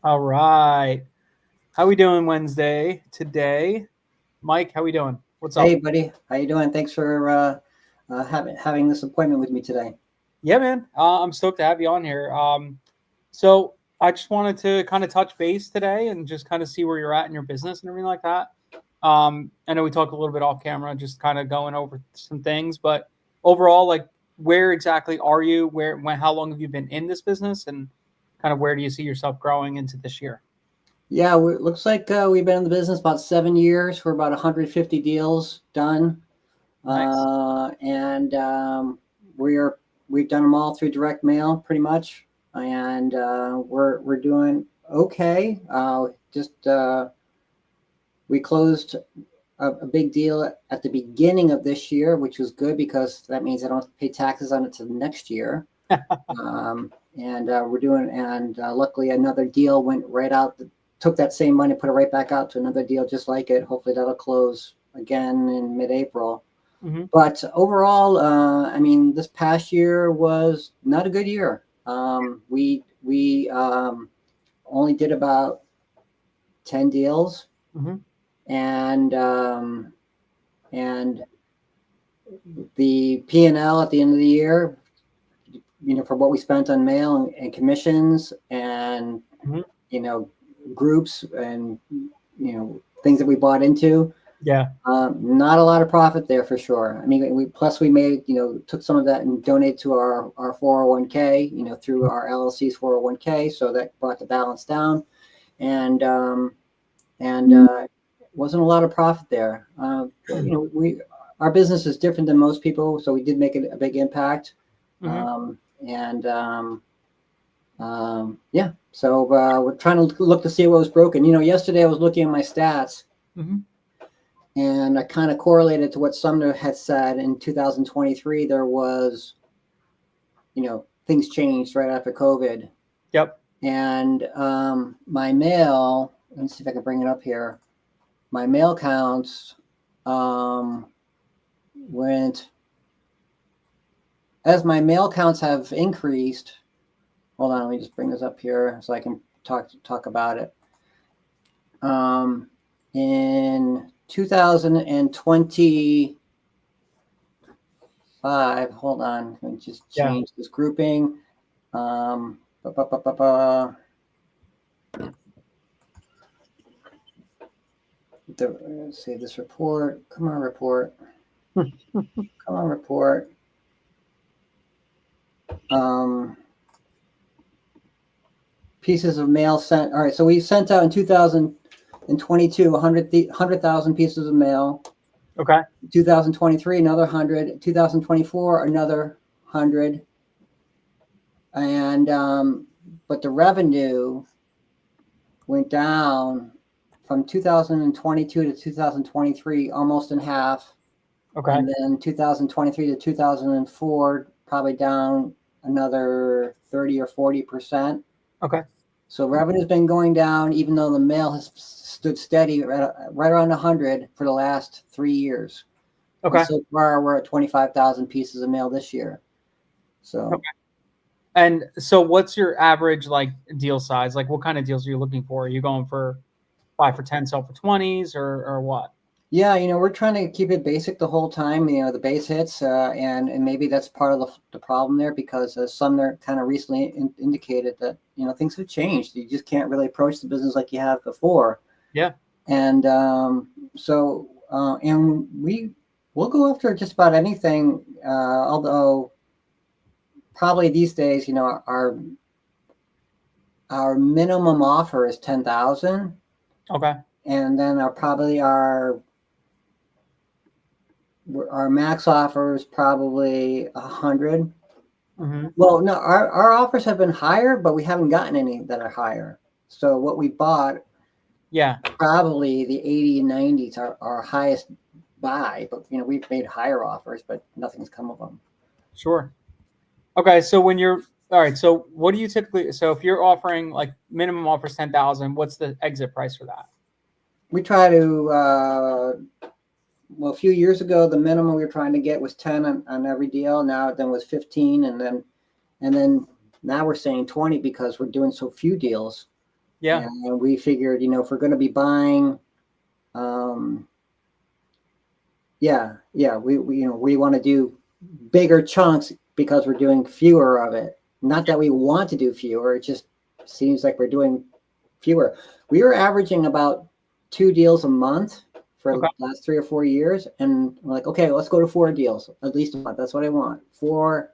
All right. How we doing Wednesday today? Mike, how we doing? What's Hey, up? buddy. How you doing? Thanks for having this appointment with me today. Yeah, man. I'm stoked to have you on here. So I just wanted to kind of touch base today and just kind of see where you're at in your business and everything like that. I know we talked a little bit off camera, just kind of going over some things, but overall, like, where exactly are you? How long have you been in this business, and kind of where do you see yourself growing into this year? Yeah, looks like we've been in the business about 7 years. We're about 150 deals done, Nice. and we've done them all through direct mail, pretty much, and we're doing okay. Just We closed a big deal at the beginning of this year, which was good because that means I don't have to pay taxes on it till next year. And luckily another deal went right out, took that same money, put it right back out to another deal just like it. Hopefully that'll close again in mid-April. Hmm. But overall, I mean, this past year was not a good year. We only did about 10 deals, Hmm. and and the P&L at the end of the year, for what we spent on mail and commissions and Hmm. you know groups and things that we bought into. Yeah. Not a lot of profit there for sure. I mean, we made, took some of that and donated to our 401k, through our LLC's 401k, so that brought the balance down, and wasn't a lot of profit there. We our business is different than most people, so we did make a big impact, Hmm. and yeah. So we're trying to look to see what was broken. Yesterday I was looking at my stats, Hmm. and I kind of correlated to what Sumner had said in 2023. There was, things changed right after COVID. Yep. And my mail, let me see if I can bring it up here. My mail counts um, went, as my mail counts have increased. Hold on, let me just bring this up here so I can talk about it. In 2025, hold on, let me just Yeah. change this grouping. Um, let's see this report. Come on, report. Come on, report. Um, Pieces of mail sent. All right, so we sent out in 2022 100,000 pieces of mail. Okay. 2023 another 100. 2024 another 100. And but the revenue went down from 2022 to 2023 almost in half, Okay. and then 2023 to 2004 probably down another 30 or 40%. Okay. So revenue's been going down, even though the mail has stood steady right around 100 for the last 3 years. And Okay. so far, we're at 25,000 pieces of mail this year. So, Okay. And so, what's your average like deal size? Like, what kind of deals are you looking for? Are you going for 5 for 10, sell for 20s, or what? yeah, we're trying to keep it basic the whole time. The base hits, and maybe that's part of the problem there, because Sumner kind of recently indicated that things have changed. You just can't really approach the business like you have before. Yeah. And and we'll go after just about anything. Although probably these days, our minimum offer is 10,000, Okay. and then our max offer is probably 100. Hmm. Well, no, our offers have been higher, but we haven't gotten any that are higher. So what we bought, Yeah. probably the 80 and 90s are our highest buy, but we've made higher offers, but nothing's come of them. Sure. Okay. So when you're all right, so what do you typically? So if you're offering like minimum offers 10,000, what's the exit price for that? We try to, well, a few years ago, the minimum we were trying to get was 10 on every deal. Now it then was 15, and then now we're saying 20 because we're doing so few deals. Yeah. And we figured, if we're going to be buying, we want to do bigger chunks because we're doing fewer of it. Not that we want to do fewer, it just seems like we're doing fewer. We were averaging about 2 deals a month for Okay. the last 3 or 4 years, and we're like, okay, let's go to 4 deals at least a month. That's what I want. 4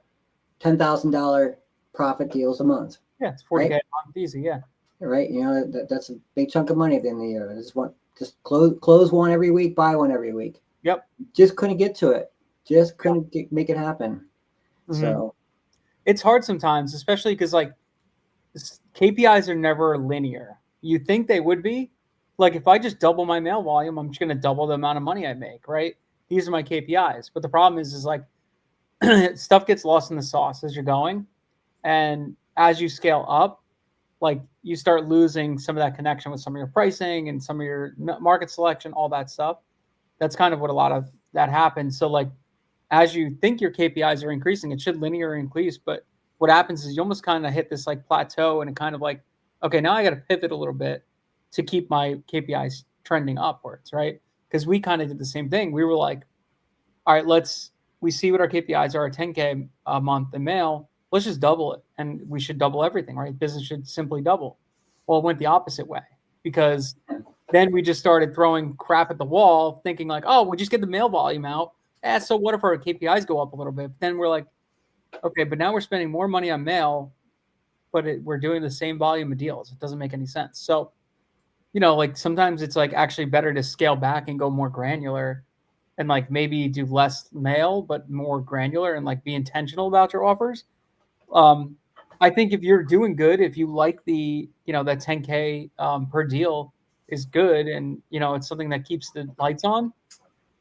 $10,000 profit deals a month. Yeah, it's 40K Right? a month, easy. Yeah. Right? That's a big chunk of money at the end of the year. Just close one every week, buy one every week. Yep. Just couldn't get to it. Just couldn't make it happen. Mm-hmm. So It's hard sometimes, especially because like KPIs are never linear. You think they would be. Like if I just double my mail volume, I'm just going to double the amount of money I make, right? These are my KPIs. But the problem is like stuff gets lost in the sauce as you're going. And as you scale up, like you start losing some of that connection with some of your pricing and some of your market selection, all that stuff. That's kind of what a lot of that happens. So like as you think your KPIs are increasing, it should linear increase. But what happens is you almost kind of hit this like plateau and it kind of like, okay, now I got to pivot a little bit to keep my KPIs trending upwards, right? Because we kind of did the same thing. We were like, all right, we see what our KPIs are, 10K a month in mail. Let's just double it. And we should double everything, right? Business should simply double. Well, it went the opposite way because then we just started throwing crap at the wall, thinking like, oh, we'll just get the mail volume out. So what if our KPIs go up a little bit? But then we're like, okay, but now we're spending more money on mail, but we're doing the same volume of deals. It doesn't make any sense. So, like sometimes it's like actually better to scale back and go more granular and like maybe do less mail, but more granular and like be intentional about your offers. I think if you're doing good, if you like that 10K per deal is good and, it's something that keeps the lights on,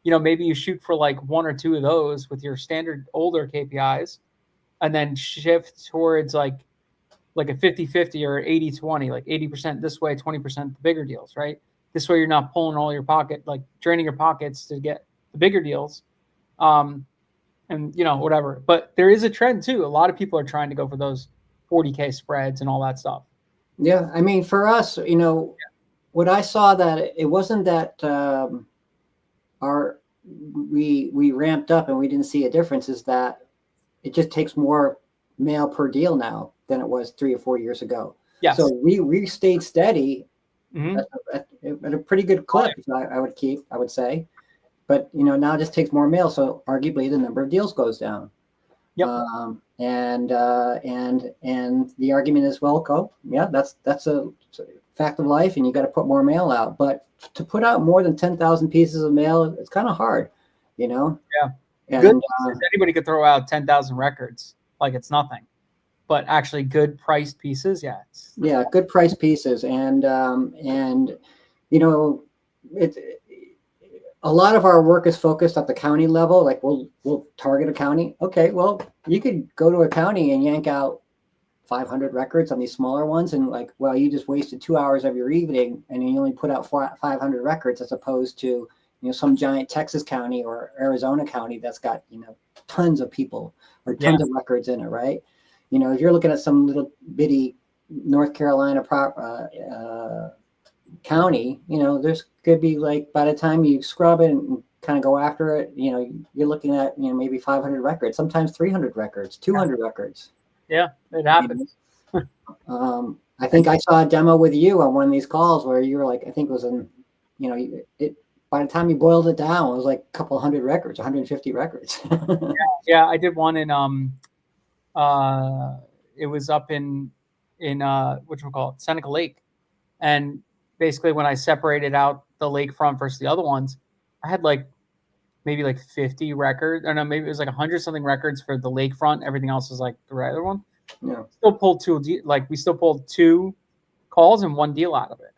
maybe you shoot for like 1 or 2 of those with your standard older KPIs and then shift towards like a 50-50 or 80-20, like 80% this way, 20% the bigger deals, right? This way you're not pulling all your pocket, like draining your pockets to get the bigger deals. And whatever. But there is a trend too. A lot of people are trying to go for those 40K spreads and all that stuff. yeah, I mean, for us, what I saw that it wasn't that our we ramped up and we didn't see a difference is that it just takes more mail per deal now than it was 3 or 4 years ago. Yes. So we stayed steady Mm-hmm. at a pretty good clip. I would say, but now it just takes more mail, so arguably the number of deals goes down. Yep. And the argument is, well, that's a fact of life, and you got to put more mail out. But to put out more than 10,000 pieces of mail, it's kind of hard, Yeah. And, good anybody could throw out 10,000 records like it's nothing, but actually good priced pieces, yeah. Good price pieces, and a lot of our work is focused at the county level. Like we'll target a county. Okay, well, you could go to a county and yank out 500 records on these smaller ones, and like, well, you just wasted 2 hours of your evening, and you only put out 500 records, as opposed to some giant Texas county or Arizona county that's got tons of people or tons of records in it, right? If you're looking at some little bitty North Carolina county, there's could be like, by the time you scrub it and kind of go after it, you're looking at maybe 500 records, sometimes 300 records, 200 records. Yeah, it happens. I think I saw a demo with you on one of these calls where you were like, I think it was by the time you boiled it down, it was like a couple hundred records, 150 records. Yeah, I did one in it was up in Seneca Lake, and basically when I separated out the lakefront versus the other ones, I had like maybe like 50 records, or no, maybe it was like 100 something records for the lakefront. Everything else is like the other one. Yeah. We still pulled 2 calls and 1 deal out of it.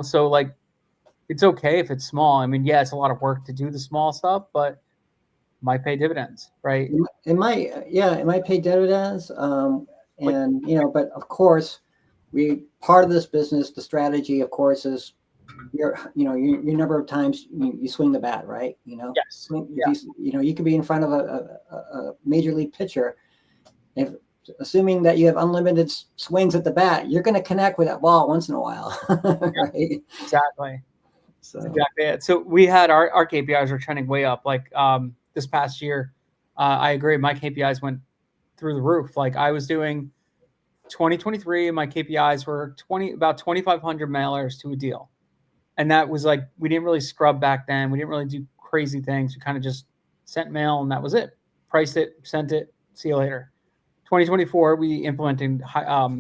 So like it's okay if it's small. I mean, yeah, it's a lot of work to do the small stuff, but might pay dividends, right? It might pay dividends. But of course, part of this business, the strategy, of course, is your number of times you swing the bat, right? Yes. You could be in front of a major league pitcher. If assuming that you have unlimited swings at the bat, you're going to connect with that ball once in a while, right? Exactly. So That's exactly it. So we had our KPIs were trending way up. Like this past year, I agree. My KPIs went through the roof. Like I was doing 2023, my KPIs were about 2,500 mailers to a deal. And that was like, we didn't really scrub back then. We didn't really do crazy things. We kind of just sent mail and that was it. Priced it, sent it, see you later. 2024, we implemented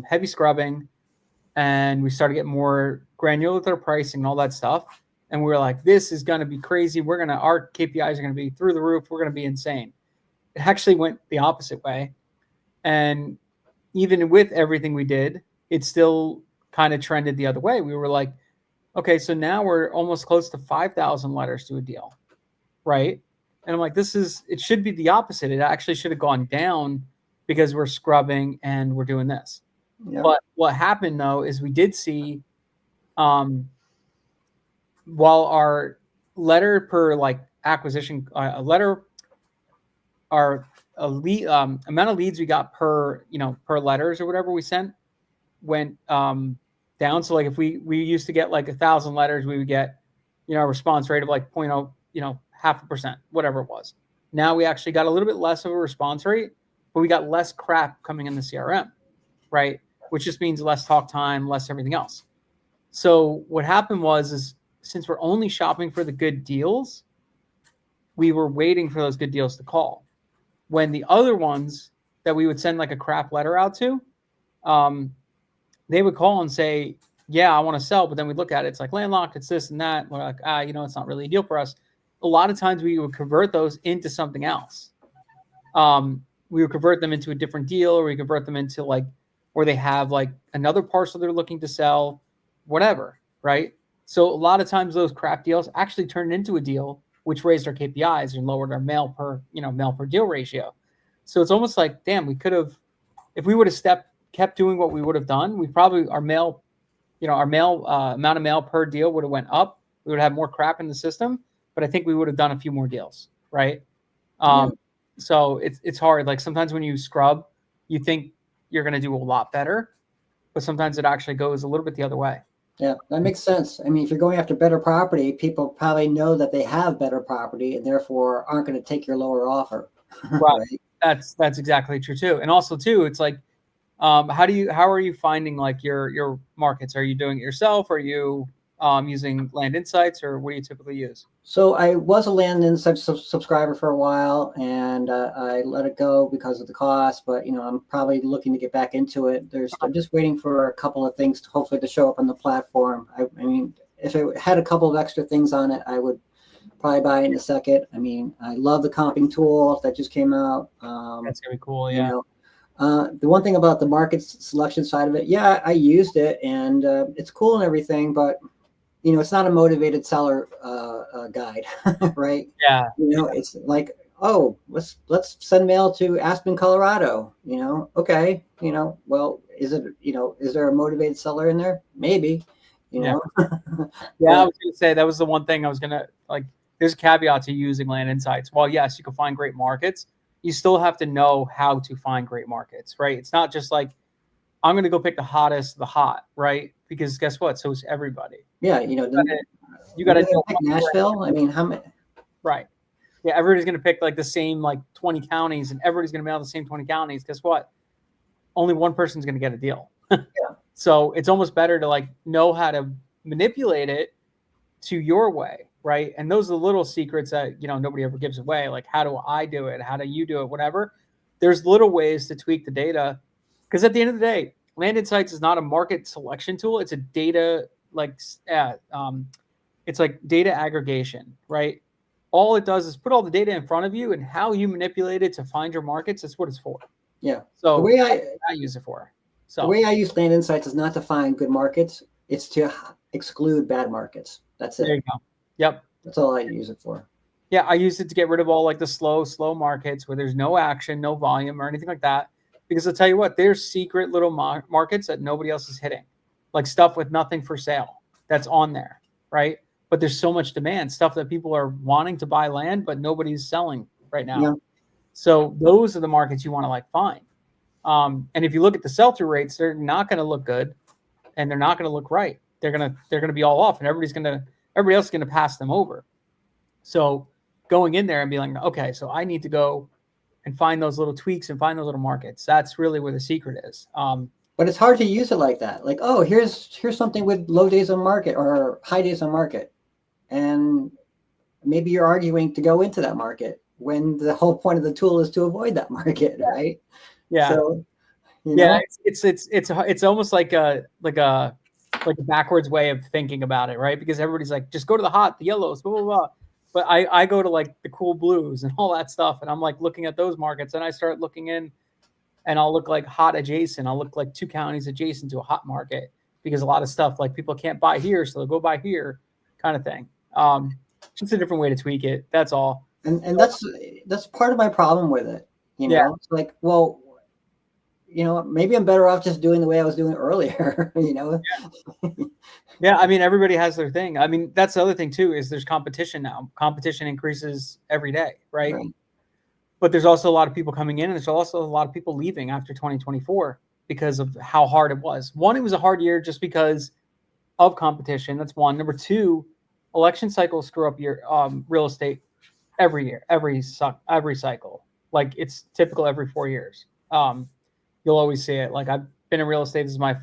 heavy scrubbing and we started getting more granular with our pricing and all that stuff. And we were like, this is going to be crazy. Our KPIs are going to be through the roof. We're going to be insane. It actually went the opposite way. And even with everything we did, it still kind of trended the other way. We were like, okay, so now we're almost close to 5,000 letters to a deal, right? And I'm like, it should be the opposite. It actually should have gone down because we're scrubbing and we're doing this. yeah. But what happened though is we did see, while our letter per like acquisition, our amount of leads we got per letters or whatever we sent went down. So like if we used to get like 1,000 letters, we would get a response rate of like 0.0%, whatever it was. Now we actually got a little bit less of a response rate, but we got less crap coming in the CRM, right? Which just means less talk time, less everything else. So what happened is since we're only shopping for the good deals, we were waiting for those good deals to call. When the other ones that we would send like a crap letter out to, they would call and say, yeah, I want to sell. But then we look at it, it's like landlocked, it's this and that. We're like, it's not really a deal for us. A lot of times we would convert those into something else. We would convert them into a different deal, or we convert them into like, where they have like another parcel they're looking to sell, whatever, right? So a lot of times those crap deals actually turned into a deal, which raised our KPIs and lowered our mail per deal ratio. So it's almost like, damn, we could have, if we would have kept doing what we would have done, we probably, our mail amount of mail per deal would have went up. We would have more crap in the system, but I think we would have done a few more deals, right? So it's hard. Like sometimes when you scrub, you think you're going to do a lot better, but sometimes it actually goes a little bit the other way. Yeah, that makes sense. I mean, if you're going after better property, people probably know that they have better property and therefore aren't going to take your lower offer. Right. That's exactly true too. And also too, it's like, how are you finding like your markets? Are you doing it yourself? Are you using Land Insights, or what do you typically use? So I was a Land Insights subscriber for a while, and I let it go because of the cost. But I'm probably looking to get back into it. I'm just waiting for a couple of things hopefully to show up on the platform. I mean, if it had a couple of extra things on it, I would probably buy it in a second. I mean, I love the comping tool that just came out. That's gonna be cool. Yeah. The one thing about the market selection side of it, yeah, I used it and it's cool and everything, but it's not a motivated seller guide, right? Yeah. It's like, oh, let's send mail to Aspen, Colorado. Okay, well, is there a motivated seller in there? Maybe, Yeah. Yeah, I was gonna say that was the one thing I was gonna like. There's a caveat to using Land Insights. While yes, you can find great markets, you still have to know how to find great markets, right? It's not just like I'm going to go pick the hottest, the hot, right? Because guess what? So is everybody. Yeah, you got to pick Nashville. I mean, how many? Right. Yeah, everybody's going to pick like the same like 20 counties, and everybody's going to mail the same 20 counties. Guess what? Only one person's going to get a deal. Yeah. So it's almost better to like know how to manipulate it to your way, right? And those are the little secrets that nobody ever gives away. Like, how do I do it? How do you do it? Whatever. There's little ways to tweak the data, because at the end of the day, Land Insights is not a market selection tool. It's a data it's like data aggregation, right? All it does is put all the data in front of you, and how you manipulate it to find your markets. That's what it's for. Yeah. So the way I use it for. So the way I use Land Insights is not to find good markets. It's to exclude bad markets. That's it. There you go. Yep. That's all I use it for. Yeah, I use it to get rid of all like the slow markets where there's no action, no volume, or anything like that. Because I'll tell you what, there's secret little markets that nobody else is hitting, like stuff with nothing for sale that's on there, right? But there's so much demand, stuff that people are wanting to buy land, but nobody's selling right now. Yeah. So those are the markets you want to like find. And if you look at the sell-through rates, they're not going to look good, and they're not going to look right. They're gonna be all off, and everybody else is gonna pass them over. So going in there and being like, okay, so I need to go and find those little tweaks and find those little markets. That's really where the secret is. But it's hard to use it like that. Like, oh, here's something with low days on market or high days on market, and maybe you're arguing to go into that market when the whole point of the tool is to avoid that market, right? Yeah. So, yeah, it's almost like a backwards way of thinking about it, right? Because everybody's like, just go to the hot, the yellows, blah blah blah. But I go to like the cool blues and all that stuff, and I'm like looking at those markets, and I start looking in, and I'll look like hot adjacent. I'll look like 2 counties adjacent to a hot market, because a lot of stuff like people can't buy here, so they'll go buy here, kind of thing. Just a different way to tweak it. That's all. And that's part of my problem with it. Yeah. It's like, well, maybe I'm better off just doing the way I was doing earlier. Yeah, I mean, everybody has their thing. I mean, that's the other thing too, is there's competition now. Competition increases every day, right? But there's also a lot of people coming in, and there's also a lot of people leaving after 2024 because of how hard it was. One, it was a hard year just because of competition. That's one. Number two, election cycles screw up your real estate every year, every cycle. Like, it's typical every 4 years. You'll always see it. Like, I've been in real estate. This is my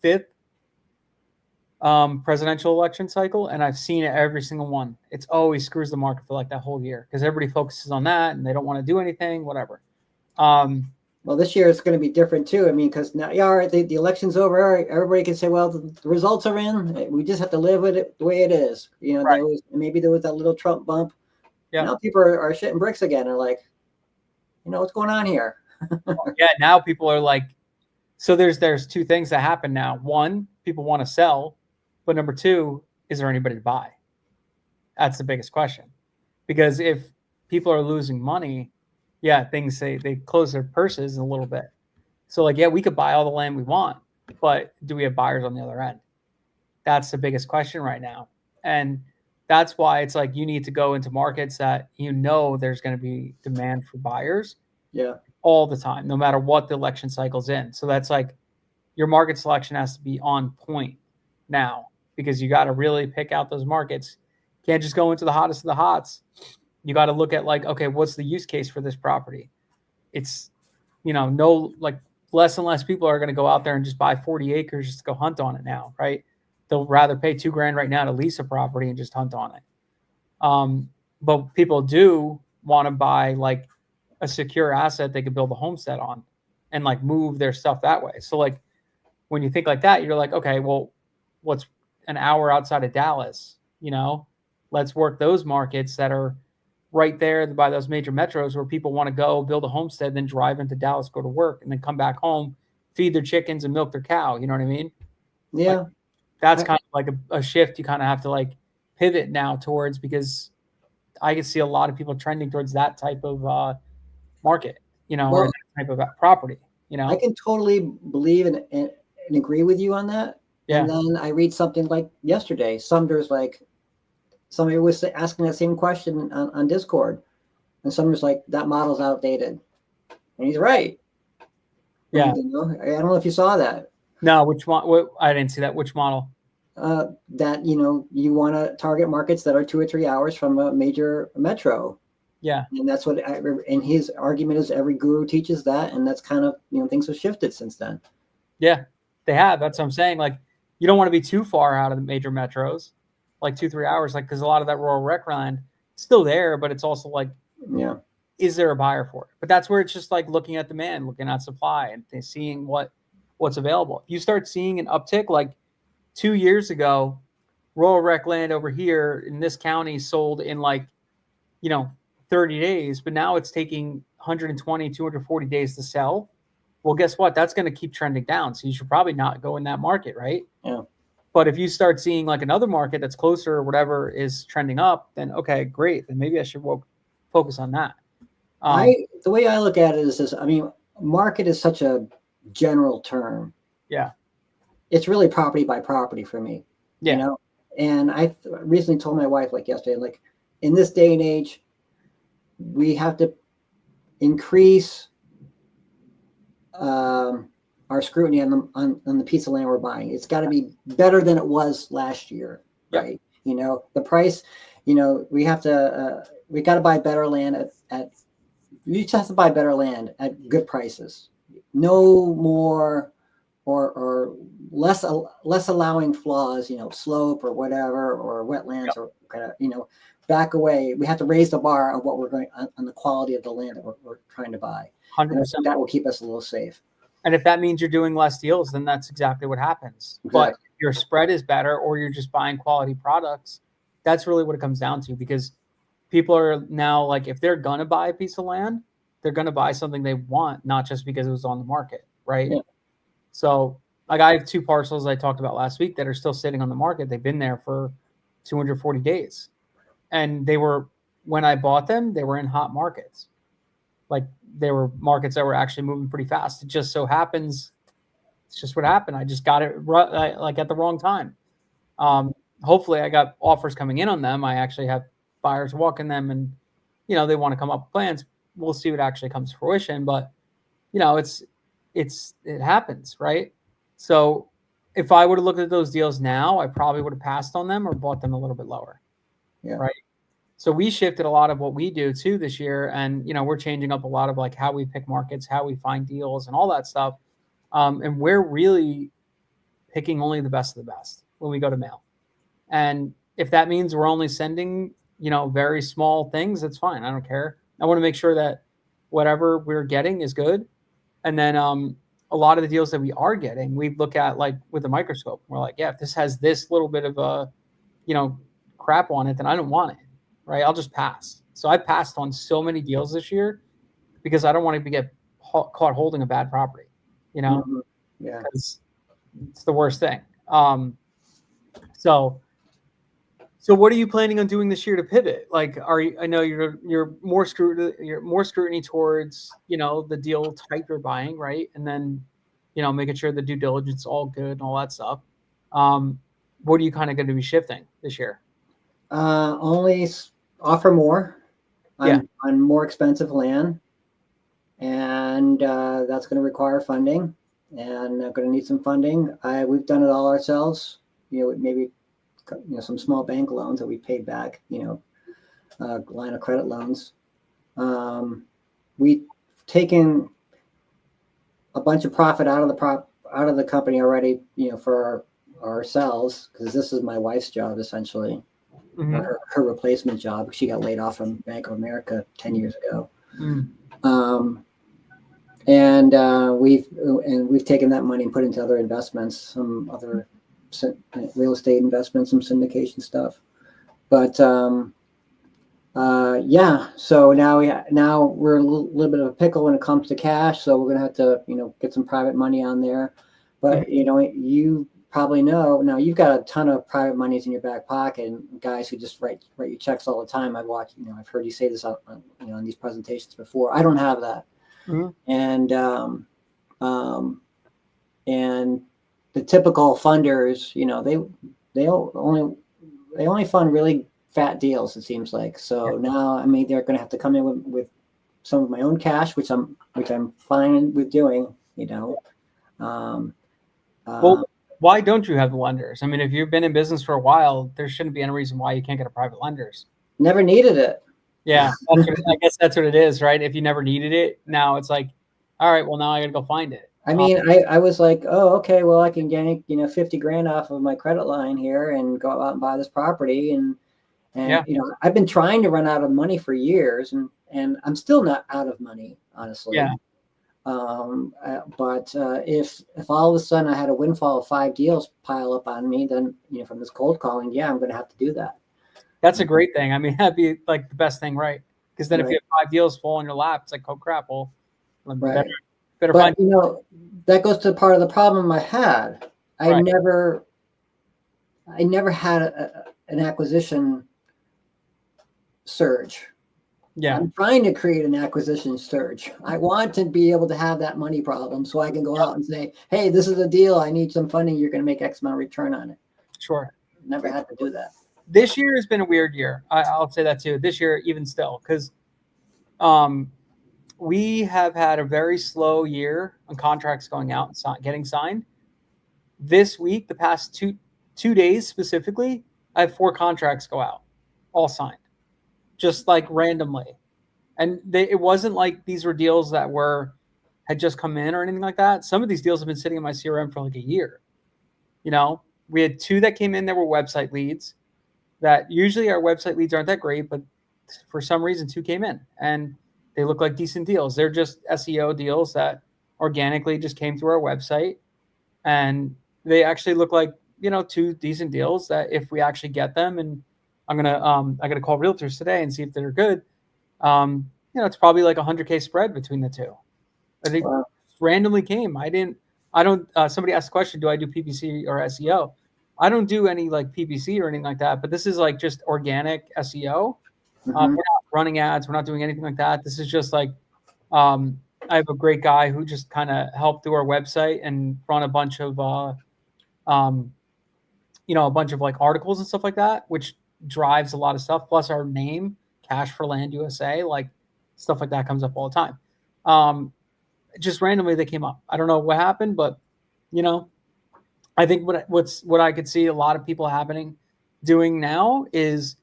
fifth presidential election cycle, and I've seen it every single one. It's always screws the market for like that whole year, because everybody focuses on that and they don't want to do anything, whatever. Well, this year it's going to be different too. I mean, because now, the election's over. Everybody can say, well, the results are in. We just have to live with it the way it is. Right. Maybe there was that little Trump bump. Yeah. Now people are shitting bricks again. They're like, what's going on here? Yeah. Now people are like, so there's 2 things that happen now. One, people want to sell, but number 2, is there anybody to buy? That's the biggest question. Because if people are losing money, yeah, things they close their purses a little bit. So like, yeah, we could buy all the land we want, but do we have buyers on the other end? That's the biggest question right now. And that's why it's like, you need to go into markets that there's going to be demand for buyers. Yeah. All the time, no matter what the election cycle's in. So that's like, your market selection has to be on point now, because you got to really pick out those markets. You can't just go into the hottest of the hots. You got to look at like, okay, what's the use case for this property? It's, less and less people are going to go out there and just buy 40 acres just to go hunt on it now, right? They'll rather pay $2,000 right now to lease a property and just hunt on it. But people do want to buy like a secure asset they could build a homestead on and like move their stuff that way. So like, when you think like that, you're like, okay, well, what's an hour outside of Dallas? Let's work those markets that are right there by those major metros where people want to go build a homestead, then drive into Dallas, go to work, and then come back home, feed their chickens and milk their cow. You know what I mean? Yeah. Like, that's kind of like a shift you kind of have to like pivot now towards, because I can see a lot of people trending towards that type of market, or that type of property. I can totally believe and agree with you on that. Yeah. And then I read something like yesterday, Sumner's like, somebody was asking that same question on Discord, and Sumner's like, that model's outdated. And he's right. Yeah. I don't know if you saw that. No, which one? I didn't see that. Which model? That, you want to target markets that are 2 or 3 hours from a major metro. Yeah. And that's what, and his argument is every guru teaches that. And that's kind of, things have shifted since then. Yeah, they have. That's what I'm saying. Like, you don't want to be too far out of the major metros, like 2-3 hours, like, because a lot of that rural rec land is still there, but it's also like, yeah, is there a buyer for it? But that's where it's just like looking at demand, looking at supply, and seeing what's available. If you start seeing an uptick, like 2 years ago, rural rec land over here in this county sold in like, 30 days, but now it's taking 120, 240 days to sell. Well, guess what? That's going to keep trending down. So you should probably not go in that market, right? Yeah. But if you start seeing like another market that's closer or whatever is trending up, then okay, great. Then maybe I should focus on that. The way I look at it is this. I mean, market is such a general term. Yeah. It's really property by property for me. Yeah. And I recently told my wife, like yesterday, like, in this day and age, we have to increase our scrutiny on the piece of land we're buying. It's got to be better than it was last year, Yep. right? The price. We have to. We got to buy better land at. You just have to buy better land at good prices. No more or less allowing flaws, slope or whatever, or wetlands, Yep. or back away. We have to raise the bar on what we're going on the quality of the land that we're trying to buy. And I 100%. think that will keep us a little safe. And if that means you're doing less deals, then that's exactly what happens. But Exactly. if your spread is better or you're just buying quality products, that's really what it comes down to, because people are now like, if they're going to buy a piece of land, they're going to buy something they want, not just because it was on the market. Right. Yeah. So like I have 2 parcels I talked about last week that are still sitting on the market. They've been there for 240 days. And when I bought them, they were in hot markets. Like they were markets that were actually moving pretty fast. It just so happens, it's just what happened. I just got it like at the wrong time. Hopefully I got offers coming in on them. I actually have buyers walking them, and they want to come up with plans. We'll see what actually comes to fruition, but it happens, right? So if I would have looked at those deals now, I probably would have passed on them or bought them a little bit lower. Yeah. Right. So we shifted a lot of what we do too this year, and we're changing up a lot of like how we pick markets, how we find deals, and all that stuff. And we're really picking only the best of the best when we go to mail. And if that means we're only sending, very small things, that's fine. I don't care. I want to make sure that whatever we're getting is good. And then a lot of the deals that we are getting, we look at like with a microscope. We're like, yeah, if this has this little bit of a, crap on it, then I don't want it. Right. I'll just pass. So I passed on so many deals this year because I don't want to get caught holding a bad property, Mm-hmm. Yeah. because it's the worst thing. So what are you planning on doing this year to pivot? Like, I know you're more scrutiny towards, the deal type you're buying, right? And then, making sure the due diligence is all good and all that stuff. What are you kind of going to be shifting this year? Only offer more Yeah. on more expensive land, and that's going to require funding, and I'm going to need some funding. We've done it all ourselves. Maybe some small bank loans that we paid back. Line of credit loans. We've taken a bunch of profit out of the company already. For ourselves, because this is my wife's job essentially. Mm-hmm. Her replacement job. She got laid off from Bank of America 10 years ago. Mm. And we've taken that money and put into other investments, some other real estate investments, some syndication stuff. But yeah, so now we're a little bit of a pickle when it comes to cash. So we're gonna have to get some private money on there. But you probably know now you've got a ton of private monies in your back pocket, and guys who just write you checks all the time. I've watched, I've heard you say this on in these presentations before. I don't have that. Mm-hmm. And the typical funders, they only fund really fat deals, it seems like. So now, they're going to have to come in with some of my own cash, which I'm fine with doing. Well, why don't you have the lenders? If you've been in business for a while, there shouldn't be any reason why you can't get a private lenders. Never needed it. Yeah, I guess that's what it is, right? If you never needed it, now it's like, all right, well, now I got to go find it. I was like, oh, okay, well, I can get 50 grand off of my credit line here and go out and buy this property, and I've been trying to run out of money for years, and I'm still not out of money, honestly. Yeah. But if all of a sudden I had a windfall of 5 deals pile up on me, then from this cold calling, yeah, I'm going to have to do that. That's a great thing. That'd be like the best thing, right? Because then if you have 5 deals fall in your lap, it's like, oh crap, well, right. better but find. That goes to part of the problem I had. I never had an acquisition surge. Yeah. I'm trying to create an acquisition surge. I want to be able to have that money problem so I can go out and say, hey, this is a deal. I need some funding. You're going to make X amount of return on it. Sure. Never had to do that. This year has been a weird year. I'll say that too. This year, even still, because we have had a very slow year on contracts going out and getting signed. This week, the past two days specifically, I have 4 contracts go out, all signed, just like randomly. And it wasn't like these were deals that had just come in or anything like that. Some of these deals have been sitting in my CRM for like a year. We had 2 that came in that were website leads. That usually our website leads aren't that great, but for some reason 2 came in and they look like decent deals. They're just SEO deals that organically just came through our website, and they actually look like 2 decent deals that if we actually get them, and I gotta call realtors today and see if they're good. It's probably like 100K spread between the 2. I think randomly came. I don't. Somebody asked the question, do I do PPC or SEO? I don't do any like PPC or anything like that, but this is like just organic SEO. We're not running ads. We're not doing anything like that. This is just like, I have a great guy who just kind of helped through our website and run a bunch of, a bunch of like articles and stuff like that, which drives a lot of stuff. Plus our name, Cash for Land USA, like stuff like that comes up all the time. Just randomly they came up. I don't know what happened, but I think what I could see a lot of people doing now is,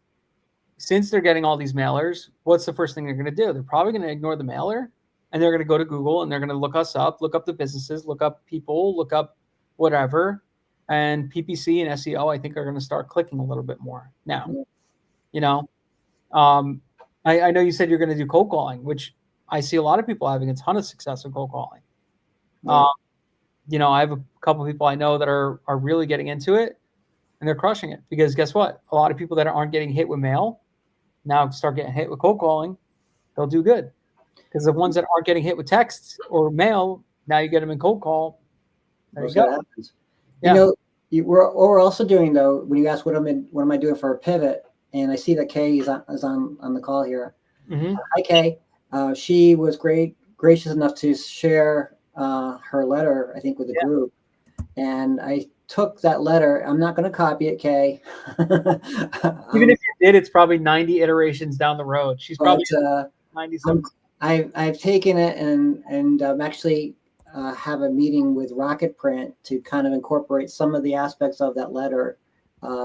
since they're getting all these mailers, what's the first thing they're going to do? They're probably going to ignore the mailer, and they're going to go to Google and they're going to look us up, look up the businesses, look up people, look up whatever. And PPC and SEO, I think, are going to start clicking a little bit more now. I know you said you're going to do cold calling, which I see a lot of people having a ton of success with cold calling. I have a couple of people I know that are really getting into it, and they're crushing it, because guess what? A lot of people that aren't getting hit with mail now start getting hit with cold calling. They'll do good, because the ones that aren't getting hit with texts or mail, now you get them in cold call. There you go. Happens. Yeah. What we're also doing, though, when you ask what am I doing for a pivot, and I see that Kay is on the call here. Hi, Kay. She was gracious enough to share her letter, I think, with the group, and I took that letter. I'm not going to copy it, Kay. Even if you did, it's probably 90 iterations down the road. She's probably 97. I've taken it and actually have a meeting with Rocket Print to kind of incorporate some of the aspects of that letter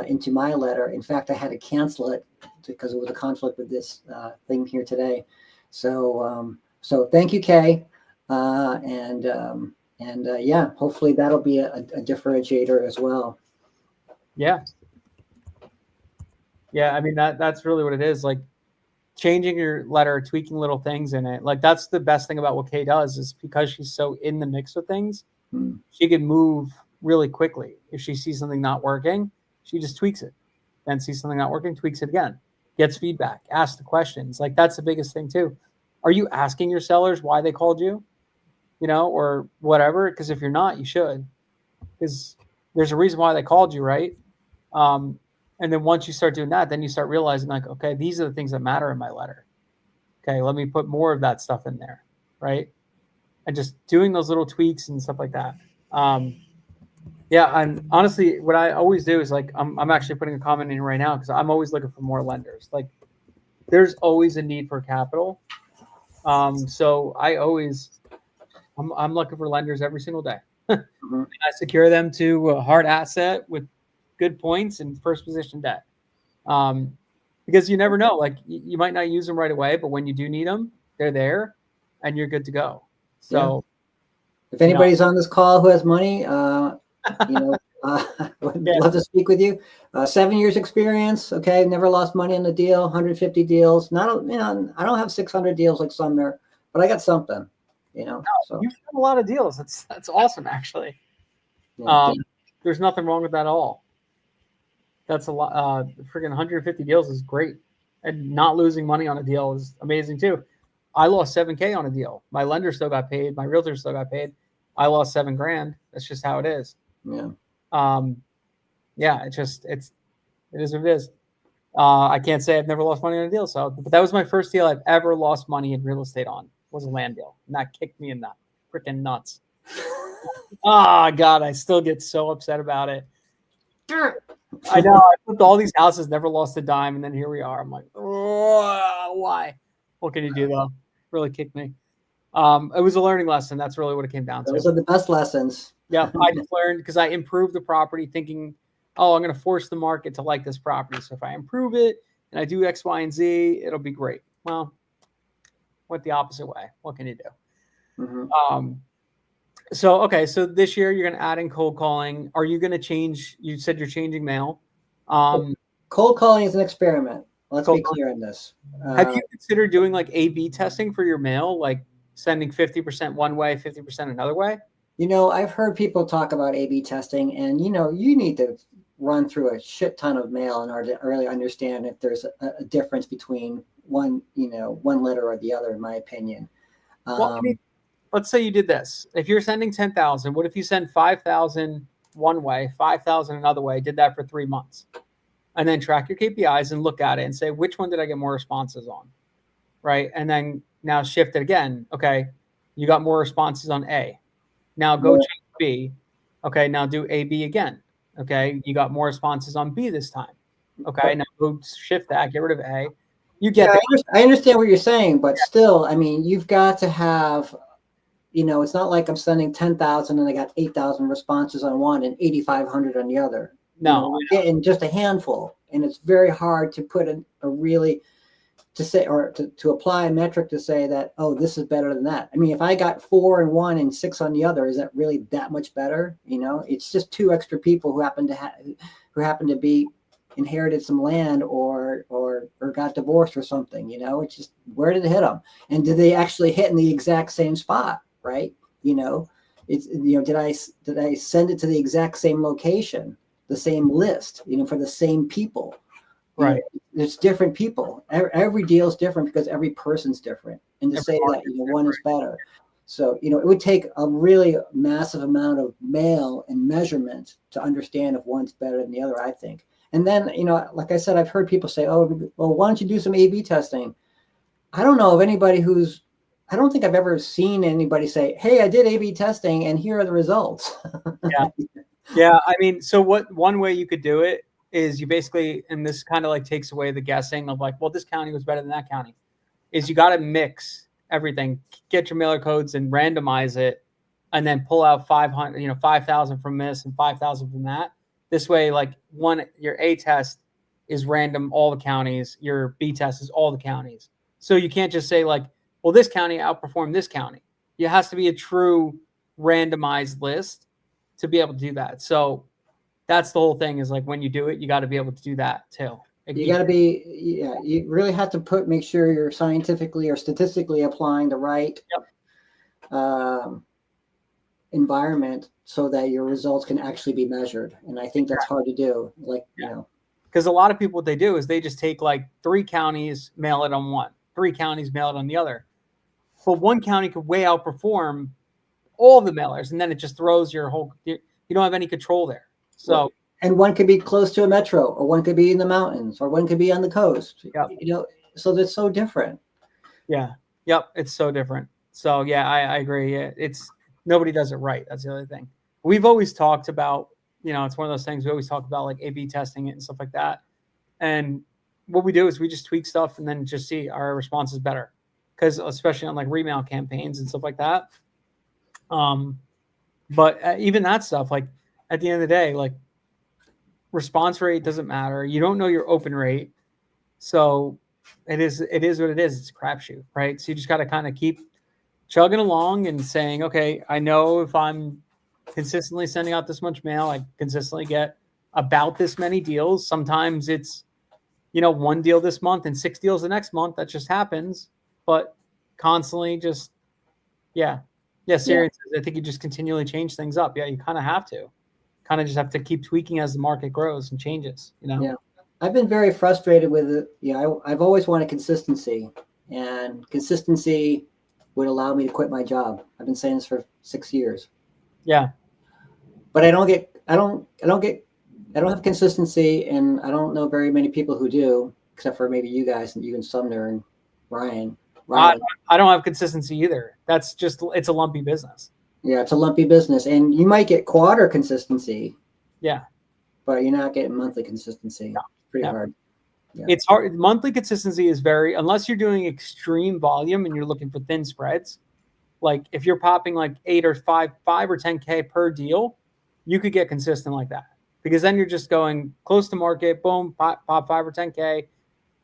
into my letter. In fact, I had to cancel it because it was a conflict with this thing here today. So thank you, Kay, and yeah, hopefully that'll be a differentiator as well. Yeah. I mean, that's really what it is. Like, changing your letter, tweaking little things in it. Like, that's the best thing about what Kay does, is because she's so in the mix of things, she can move really quickly. If she sees something not working, she just tweaks it. Then sees something not working, tweaks it again, gets feedback, asks the questions. Like, that's the biggest thing too. Are you asking your sellers why they called you, or whatever? Because if you're not, you should, because there's a reason why they called you, right? And then once you start doing that, then you start realizing, like, okay, these are the things that matter in my letter. Okay, let me put more of that stuff in there, right? And just doing those little tweaks and stuff like that. And honestly, what I always do is, like, I'm actually putting a comment in right now, because I'm always looking for more lenders. Like, there's always a need for capital. So I'm looking for lenders every single day. I secure them to a hard asset with good points and first position debt. Because you never know, like, you might not use them right away, but when you do need them, they're there and you're good to go. So if anybody's on this call who has money, would love to speak with you. 7 years experience. Okay. Never lost money on the deal, 150 deals. I don't have 600 deals like Sumner, but I got something, so you've done a lot of deals. That's awesome. Actually. There's nothing wrong with that at all. That's a lot. Freaking 150 deals is great, and not losing money on a deal is amazing too. I lost $7K on a deal. My lender still got paid. My realtor still got paid. I lost $7,000. That's just how it is. Yeah. It is what it is. I can't say I've never lost money on a deal. But that was my first deal I've ever lost money in real estate on. Was a land deal, and that kicked me in the freaking nuts. Oh God, I still get so upset about it. I know. I flipped all these houses, never lost a dime, and then here we are. I'm like, oh, why? What can you do though? Really kicked me. It was a learning lesson. That's really what it came down to. Those are the best lessons. Yeah, I just learned because I improved the property thinking, oh, I'm going to force the market to like this property. So if I improve it and I do X, Y, and Z, it'll be great. Well, went the opposite way. What can you do? Mm-hmm. So, okay. So this year you're going to add in cold calling. Are you going to change? You said you're changing mail. Cold calling is an experiment. Let's be clear on this. Have you considered doing like A/B testing for your mail, like sending 50% one way, 50% another way? I've heard people talk about A/B testing, and you need to run through a shit ton of mail in order to really understand if there's a difference between one letter or the other, in my opinion. Well, I mean, let's say you did this. If you're sending 10,000, what if you send 5,000 one way, 5,000 another way, did that for 3 months? And then track your KPIs and look at it and say, which one did I get more responses on? Right. And then now shift it again. Okay. You got more responses on A. Now go change B. Okay. Now do A/B again. Okay. You got more responses on B this time. Okay. Now go shift that, get rid of A. You get I understand what you're saying, but still, I mean, you've got to have, it's not like I'm sending 10,000 and I got 8,000 responses on one and 8,500 on the other. No, we're getting just a handful, and it's very hard to put a really to say or to apply a metric to say that, oh, this is better than that. I mean, if I got 4 on one and 6 on the other, is that really that much better? It's just 2 extra people who happen to be inherited some land or got divorced or something. It's just, where did it hit them, and did they actually hit in the exact same spot? Right? It's did I send it to the exact same location, the same list, for the same people? Right. There's different people. Every deal is different because every person's different. And to say that one is better. So, it would take a really massive amount of mail and measurement to understand if one's better than the other, I think. And then, like I said, I've heard people say, oh, well, why don't you do some A/B testing? I don't know of anybody I don't think I've ever seen anybody say, hey, I did A/B testing and here are the results. Yeah. Yeah. I mean, so one way you could do it is you basically, and this kind of like takes away the guessing of like, well, this county was better than that county, is you got to mix everything, get your mailer codes and randomize it, and then pull out 5,000 from this and 5,000 from that. This way, like your A test is random, all the counties, your B test is all the counties. So you can't just say like, well, this county outperformed this county. It has to be a true randomized list to be able to do that. So that's the whole thing, is like when you do it, you got to be able to do that too. You got to you really have to make sure you're scientifically or statistically applying the right environment so that your results can actually be measured. And I think that's hard to do. Because a lot of people, what they do is they just take like 3 counties, mail it on one, 3 counties, mail it on the other. But one county could way outperform all the mailers, and then it just throws your whole. You don't have any control there. So, and one could be close to a metro, or one could be in the mountains, or one could be on the coast. Yep. So that's so different. Yeah. Yep. It's so different. So yeah, I agree. It's nobody does it right. That's the other thing. We've always talked about, it's one of those things we always talk about, like A/B testing it and stuff like that. And what we do is we just tweak stuff and then just see our response is better. Because especially on like remail campaigns and stuff like that. But even that stuff, like at the end of the day, like response rate doesn't matter. You don't know your open rate. So it is what it is. It's a crapshoot, right? So you just got to kind of keep chugging along and saying, okay, I know if I'm consistently sending out this much mail, I consistently get about this many deals. Sometimes it's, 1 deal this month and 6 deals the next month. That just happens. But constantly just, seriously, I think you just continually change things up. Yeah, you kind of have to. Kind of just have to keep tweaking as the market grows and changes, Yeah. I've been very frustrated with it. I've always wanted consistency, and consistency would allow me to quit my job. I've been saying this for 6 years. Yeah. But I don't have consistency, and I don't know very many people who do, except for maybe you guys and you and Sumner and Ryan. I don't have consistency either. That's just, it's a lumpy business. Yeah, it's a lumpy business, and you might get quarter consistency. Yeah. But you're not getting monthly consistency. No, pretty hard. Yeah. It's hard. Monthly consistency is unless you're doing extreme volume and you're looking for thin spreads, Like if you're popping like 5 or 10K per deal, you could get consistent like that, because then you're just going close to market, boom, pop 5 or 10K.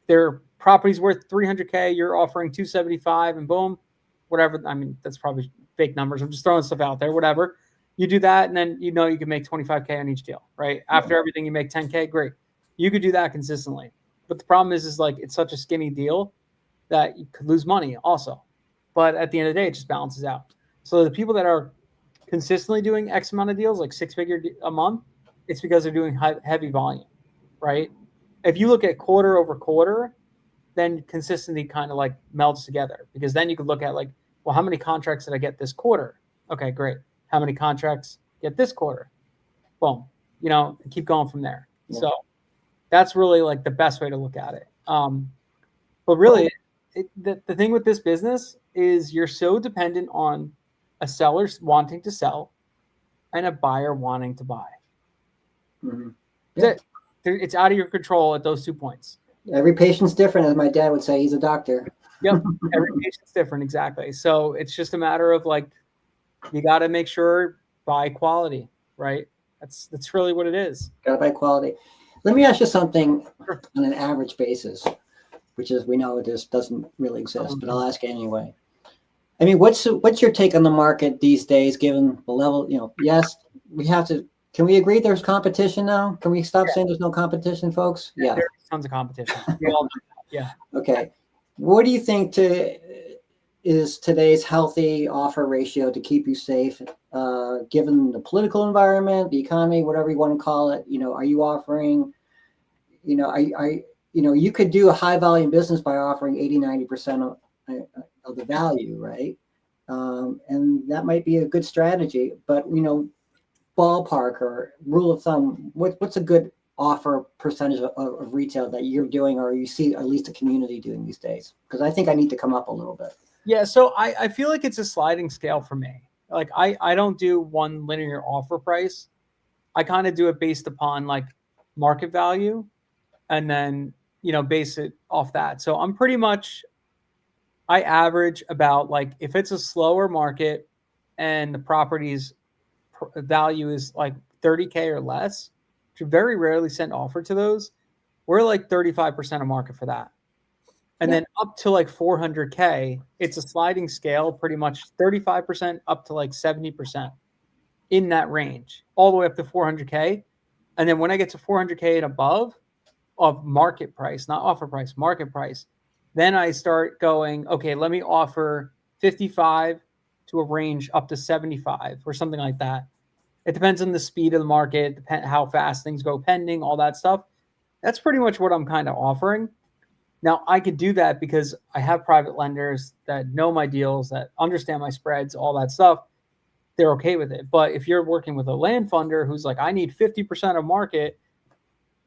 Their property's worth 300K, you're offering 275, and boom, whatever. I mean, that's probably fake numbers. I'm just throwing stuff out there, whatever. You do that, and then you know you can make 25K on each deal, right? After everything, you make 10K, great. You could do that consistently. But the problem is like it's such a skinny deal that you could lose money also. But at the end of the day, it just balances out. So the people that are consistently doing X amount of deals, like 6-figure a month, it's because they're doing heavy volume, right? If you look at quarter over quarter, then consistency kind of like melds together, because then you could look at like, well, how many contracts did I get this quarter? Okay, great. How many contracts get this quarter? Boom. You know, keep going from there. Yeah. So that's really like the best way to look at it. But really, the thing with this business is you're so dependent on a seller wanting to sell and a buyer wanting to buy. Mm-hmm. That's it. It's out of your control at those 2 points. Every patient's different, as my dad would say. He's a doctor. Yep. Every patient's different. Exactly. So it's just a matter of like, you got to make sure buy quality, right? That's really what it is. Got to buy quality. Let me ask you something on an average basis, which is, we know this doesn't really exist, but I'll ask anyway. I mean, what's your take on the market these days, given the level, you know, yes, we have to, can we agree there's competition now? Can we stop saying there's no competition, folks? Yeah. There's tons of competition. Yeah. Okay. What do you think is today's healthy offer ratio to keep you safe, given the political environment, the economy, whatever you want to call it? You know, are you offering, you know, you know, you could do a high volume business by offering 80-90% of the value, right? And that might be a good strategy, but, you know, ballpark or rule of thumb, what's a good offer percentage of retail that you're doing, or you see at least a community doing these days? Because I think I need to come up a little bit. Yeah, so I feel like it's a sliding scale for me. Like I don't do one linear offer price. I kind of do it based upon like market value, and then, you know, base it off that. So I'm pretty much, I average about, like, if it's a slower market and the property's value is like 30K or less, which very rarely send offer to those, we're like 35% of market for that. And then up to like 400K, it's a sliding scale, pretty much 35% up to like 70% in that range, all the way up to 400K. And then when I get to 400K and above of market price, not offer price, market price, then I start going, okay, let me offer 55 to a range up to 75 or something like that. It depends on the speed of the market, how fast things go pending, all that stuff. That's pretty much what I'm kind of offering. Now, I could do that because I have private lenders that know my deals, that understand my spreads, all that stuff. They're okay with it. But if you're working with a land funder who's like, I need 50% of market,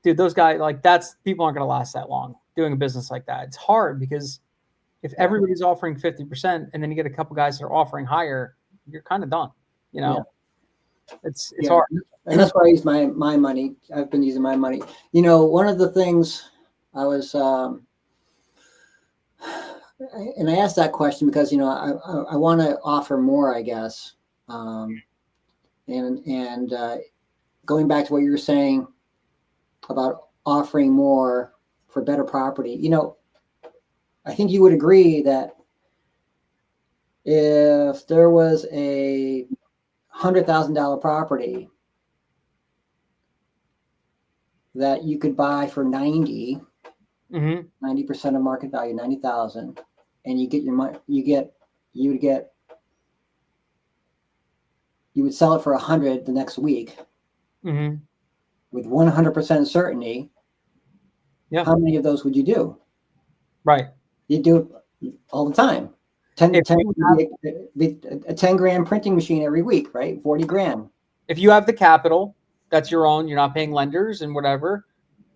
dude, those guys, like, people aren't going to last that long doing a business like that. It's hard because if everybody's offering 50% and then you get a couple guys that are offering higher, you're kind of done, you know? Yeah. It's hard. And that's why I use my money. I've been using my money. You know, one of the things I was, and I asked that question because, you know, I want to offer more, I guess. And going back to what you were saying about offering more for better property, you know, I think you would agree that if there was a $100,000 property that you could buy for 90% of market value, 90,000, and you get your money, you would sell it for 100 the next week with 100% certainty. Yeah. How many of those would you do? Right. You do it all the time. 10 a 10 grand printing machine every week, right? 40 grand. If you have the capital, that's your own, you're not paying lenders and whatever,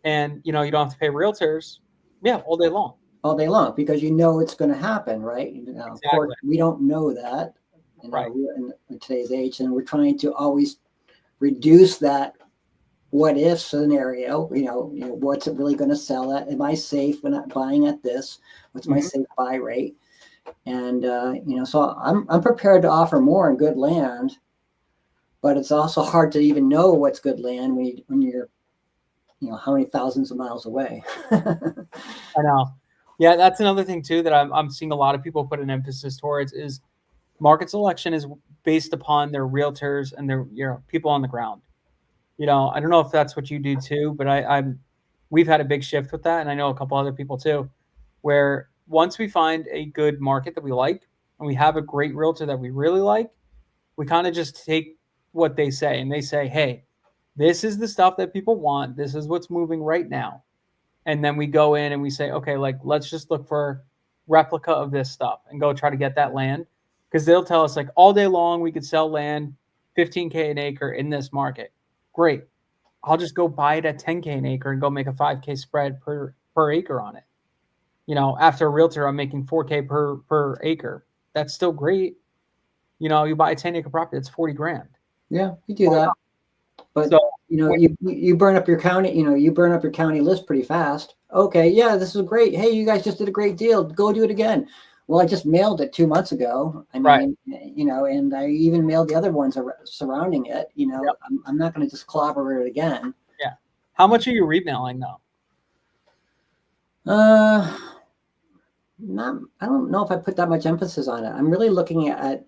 and, you know, you don't have to pay realtors. Yeah, all day long. All day long, because you know it's going to happen, right? You know, exactly. Of course, we don't know that, you know, right, in today's age, and we're trying to always reduce that what if scenario. You know, what's it really going to sell at? Am I safe when I'm buying at this? What's my safe buy rate? And so I'm prepared to offer more in good land, but it's also hard to even know what's good land when you're how many thousands of miles away. I know. Yeah, that's another thing too that I'm seeing a lot of people put an emphasis towards is market selection is based upon their realtors and their people on the ground. I don't know if that's what you do too, but we've had a big shift with that, and I know a couple other people too, where once we find a good market that we like and we have a great realtor that we really like, we kind of just take what they say and they say, hey, this is the stuff that people want. This is what's moving right now. And then we go in and we say, okay, like let's just look for replica of this stuff and go try to get that land. Because they'll tell us like all day long we could sell land 15K an acre in this market. Great. I'll just go buy it at 10K an acre and go make a 5K spread per acre on it. After a realtor, I'm making 4K per acre. That's still great. You buy a 10-acre property, it's 40 grand. Yeah, you do that. But So you burn up your county, you burn up your county list pretty fast. Okay, yeah, this is great. Hey, you guys just did a great deal. Go do it again. Well, I just mailed it 2 months ago. I mean, right. And I even mailed the other ones surrounding it. Yep. I'm not going to just clobber it again. Yeah. How much are you remailing though? I don't know if I put that much emphasis on it. I'm really looking at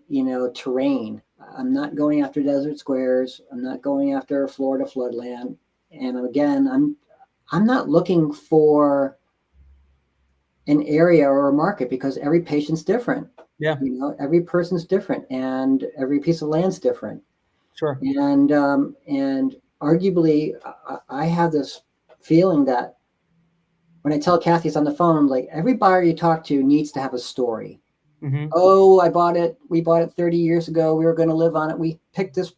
terrain. I'm not going after desert squares. I'm not going after Florida floodland. And again, I'm not looking for an area or a market because every patient's different. Yeah. Every person's different and every piece of land's different. Sure. And arguably, I have this feeling that when I tell Kathy's on the phone, like every buyer you talk to needs to have a story. Mm-hmm. Oh, we bought it 30 years ago. We were going to live on it. We picked this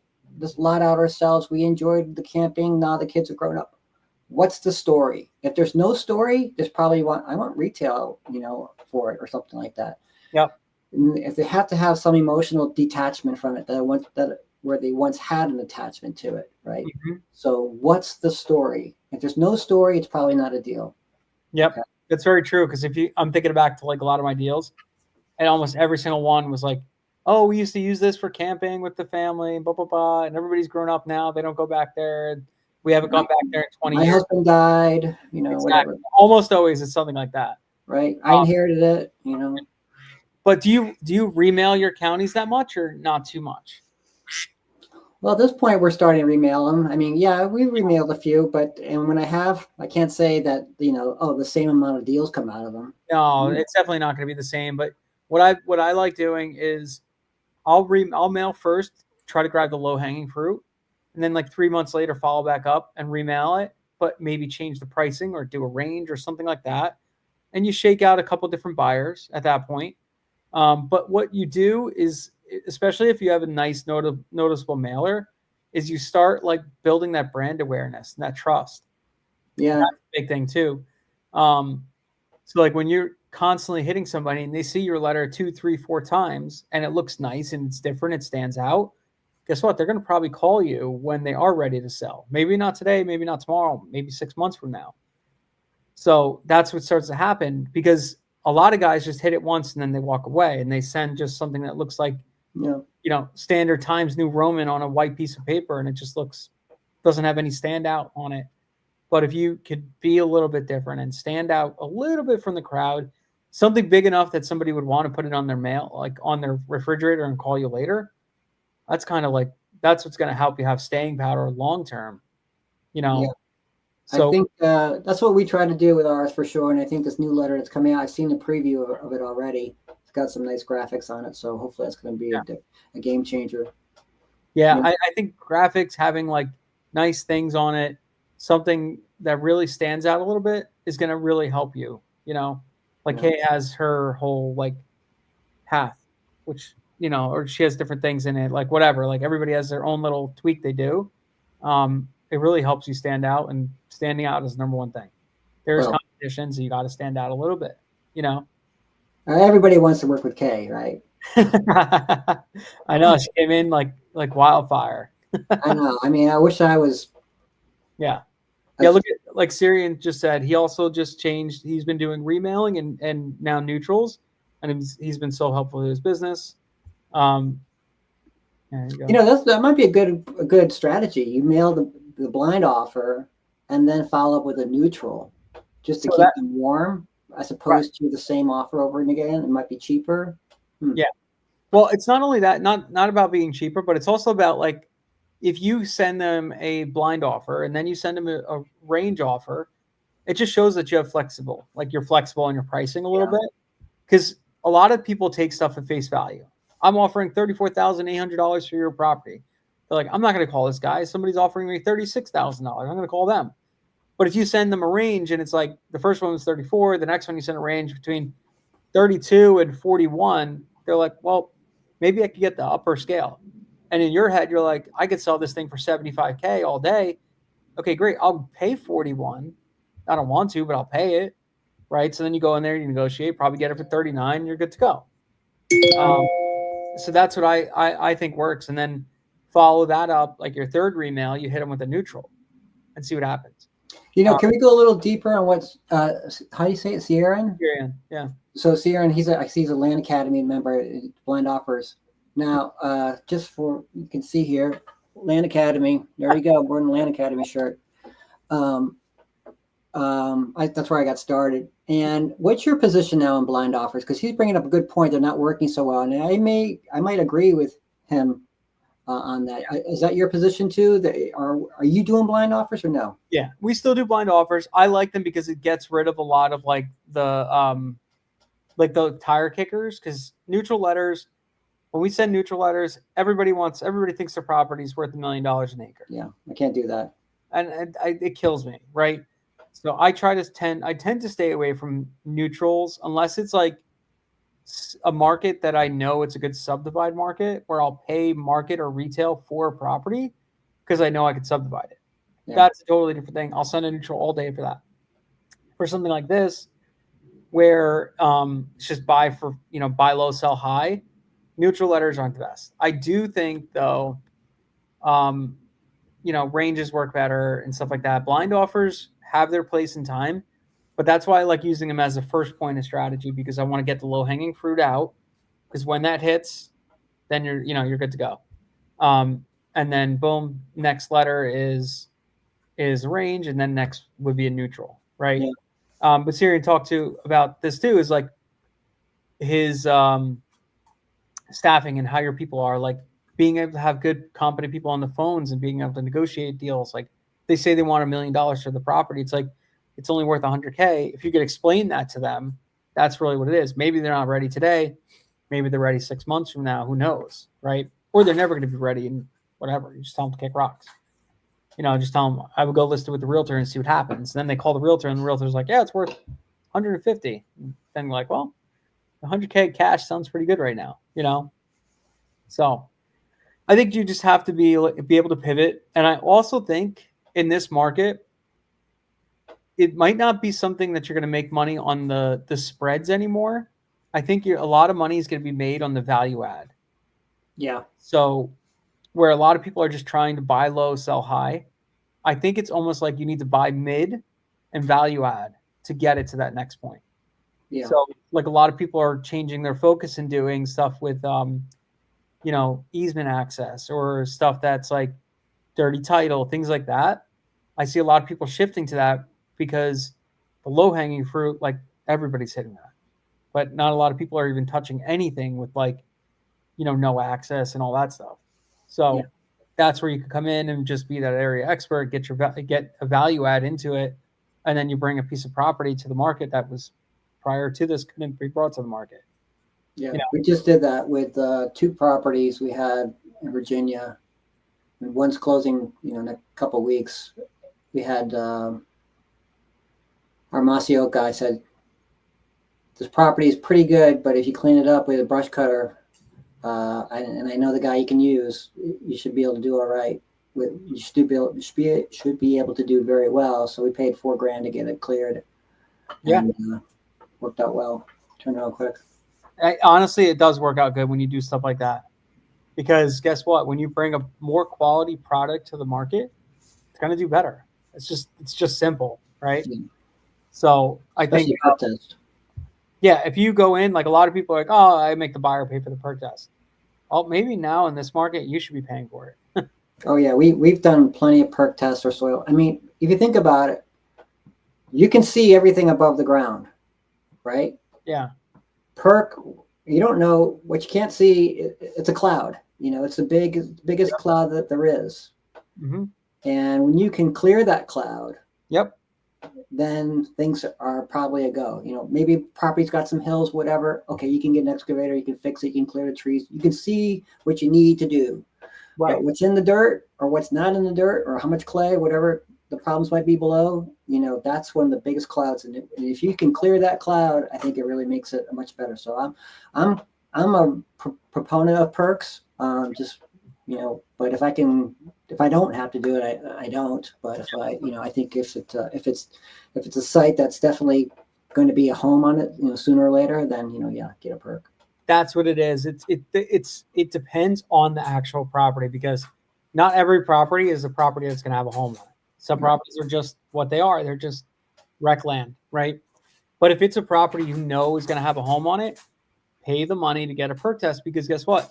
lot out ourselves. We enjoyed the camping. Now the kids are grown up. What's the story? If there's no story, there's probably I want retail, for it or something like that. Yep. If they have to have some emotional detachment from it where they once had an attachment to it, right? Mm-hmm. So what's the story? If there's no story, it's probably not a deal. Yep. Okay. That's very true. Because I'm thinking back to like a lot of my deals, and almost every single one was like, oh, we used to use this for camping with the family, blah, blah, blah. And everybody's grown up now. They don't go back there. We haven't gone back there in 20 years. My husband died, exactly. Whatever. Almost always it's something like that. Right. I inherited it, But do you remail your counties that much or not too much? Well, at this point, we're starting to remail them. I mean, yeah, we remailed a few, and when I can't say that, the same amount of deals come out of them. No, it's definitely not going to be the same. But what I like doing is I'll mail first, try to grab the low hanging fruit, and then like 3 months later, follow back up and remail it, but maybe change the pricing or do a range or something like that. And you shake out a couple different buyers at that point. But what you do is, especially if you have a nice noticeable mailer, is you start like building that brand awareness and that trust. Yeah. That's a big thing too. So like when you're constantly hitting somebody and they see your letter 2, 3, 4 times and it looks nice and it's different, it stands out. Guess what? They're going to probably call you when they are ready to sell. Maybe not today, maybe not tomorrow, maybe 6 months from now. So that's what starts to happen because a lot of guys just hit it once and then they walk away and they send just something that looks like, standard Times New Roman on a white piece of paper and it just doesn't have any standout on it. But if you could be a little bit different and stand out a little bit from the crowd, something big enough that somebody would want to put it on their mail, like on their refrigerator and call you later, that's kind of like, that's what's going to help you have staying power long term, Yeah. So I think that's what we try to do with ours for sure. And I think this new letter that's coming out, I've seen the preview of it already. It's got some nice graphics on it. So hopefully that's going to be a game changer. Yeah, I think graphics, having like nice things on it, something that really stands out a little bit is going to really help you, like Kay has her whole like path, which, or she has different things in it, like whatever, like everybody has their own little tweak they do. It really helps you stand out, and standing out is the number one thing. There's competitions, so you got to stand out a little bit, Everybody wants to work with Kay, right? I know, she came in like wildfire. I know. I mean, I wish I was. Yeah. Look at like Syrian just said, he also just changed. He's been doing remailing and now neutrals. and he's been so helpful to his business. There you go. That might be a good strategy. You mail the blind offer and then follow up with a neutral, just to So keep that them warm, as right, opposed to the same offer over and again. It might be cheaper. yeah. Well, it's not only that, not about being cheaper, but it's also about like if you send them a blind offer and then you send them a range offer, it just shows that you have flexible, like you're flexible in your pricing a little Yeah. bit. Because a lot of people take stuff at face value. I'm offering $34,800 for your property. They're like, I'm not going to call this guy. Somebody's offering me $36,000. I'm going to call them. But if you send them a range and it's like the first one was 34, the next one you send a range between 32 and 41, they're like, well, maybe I could get the upper scale. And in your head, you're like, I could sell this thing for 75K all day. Okay, great. I'll pay 41. I don't want to, but I'll pay it. Right. So then you go in there, you negotiate, probably get it for 39, and you're good to go. Um, so that's what I think works. And then follow that up, like your third remail, you hit them with a neutral and see what happens. Can we go a little deeper on what's how do you say it, Sierra? Yeah. So Sierra, he's a Land Academy member, blind offers. Now, just for you can see here, Land Academy. There you go. We're in the Land Academy shirt. That's where I got started. And what's your position now in blind offers? Because he's bringing up a good point. They're not working so well, and I might agree with him on that. Is that your position too? Are you doing blind offers or no? Yeah, we still do blind offers. I like them because it gets rid of a lot of like the tire kickers. Because neutral letters, when we send neutral letters, everybody thinks their property is worth $1 million an acre. Yeah, I can't do that, and it kills me, right? So I tend to stay away from neutrals unless it's like a market that I know it's a good subdivide market where I'll pay market or retail for a property because I know I could subdivide it. Yeah. That's a totally different thing. I'll send a neutral all day for that. For something like this, where it's just buy low, sell high, neutral letters aren't the best. I do think though, ranges work better and stuff like that. Blind offers have their place in time, but that's why I like using them as a first point of strategy because I want to get the low hanging fruit out. Because when that hits, then you're good to go. And then boom, next letter is range, and then next would be a neutral, right? Yeah. But Syrian talked to about this too is like his staffing and how your people are, like being able to have good, competent people on the phones and being able to negotiate deals. Like they say they want $1 million for the property. It's like, it's only worth 100K. If you could explain that to them, that's really what it is. Maybe they're not ready today. Maybe they're ready 6 months from now. Who knows, right? Or they're never going to be ready and whatever. You just tell them to kick rocks. Just tell them I would go list it with the realtor and see what happens. And then they call the realtor and the realtor's like, yeah, it's worth 150. And then like, well, 100K cash sounds pretty good right now, So I think you just have to be able to pivot. And I also think in this market, it might not be something that you're going to make money on the spreads anymore. I think a lot of money is going to be made on the value add. Yeah. So where a lot of people are just trying to buy low, sell high, I think it's almost like you need to buy mid and value add to get it to that next point. Yeah. So like a lot of people are changing their focus and doing stuff with, easement access or stuff that's like dirty title, things like that. I see a lot of people shifting to that because the low hanging fruit, like everybody's hitting that, but not a lot of people are even touching anything with like, no access and all that stuff. So that's where you can come in and just be that area expert, get a value add into it. And then you bring a piece of property to the market that was prior to this couldn't be brought to the market. Yeah, we just did that with 2 properties we had in Virginia. And one's closing, in a couple of weeks. We had our Mossy Oak guy said, this property is pretty good, but if you clean it up with a brush cutter, and I know the guy you can use, you should be able to do all right. You should be able to do very well. So we paid $4,000 to get it cleared. Yeah, and, worked out well. Turned out quick. Honestly, it does work out good when you do stuff like that. Because guess what? When you bring a more quality product to the market, it's going to do better. It's just simple, right? Yeah. So I think Especially cut test. Yeah, if you go in, like a lot of people are like, oh, I make the buyer pay for the perk test. Well, maybe now in this market, you should be paying for it. Oh yeah, we've done plenty of perk tests or soil. I mean, if you think about it, you can see everything above the ground, right? Yeah. Perk, you don't know what you can't see. It's a cloud. It's the biggest cloud that there is. Mm-hmm. And when you can clear that cloud, Yep. then things are probably a go. Maybe property's got some hills, whatever. Okay, you can get an excavator, you can fix it, you can clear the trees, you can see what you need to do. Right. But what's in the dirt or what's not in the dirt or how much clay, whatever the problems might be below, that's one of the biggest clouds. And if you can clear that cloud, I think it really makes it much better. So I'm a proponent of perks. But if I don't have to do it, I don't. But if I think if it's a site that's definitely going to be a home on it, sooner or later, then yeah, get a perk. That's what it is. It depends on the actual property, because not every property is a property that's going to have a home on it. Some properties are just what they are. They're just rec land, right? But if it's a property is going to have a home on it, pay the money to get a perk test, because guess what?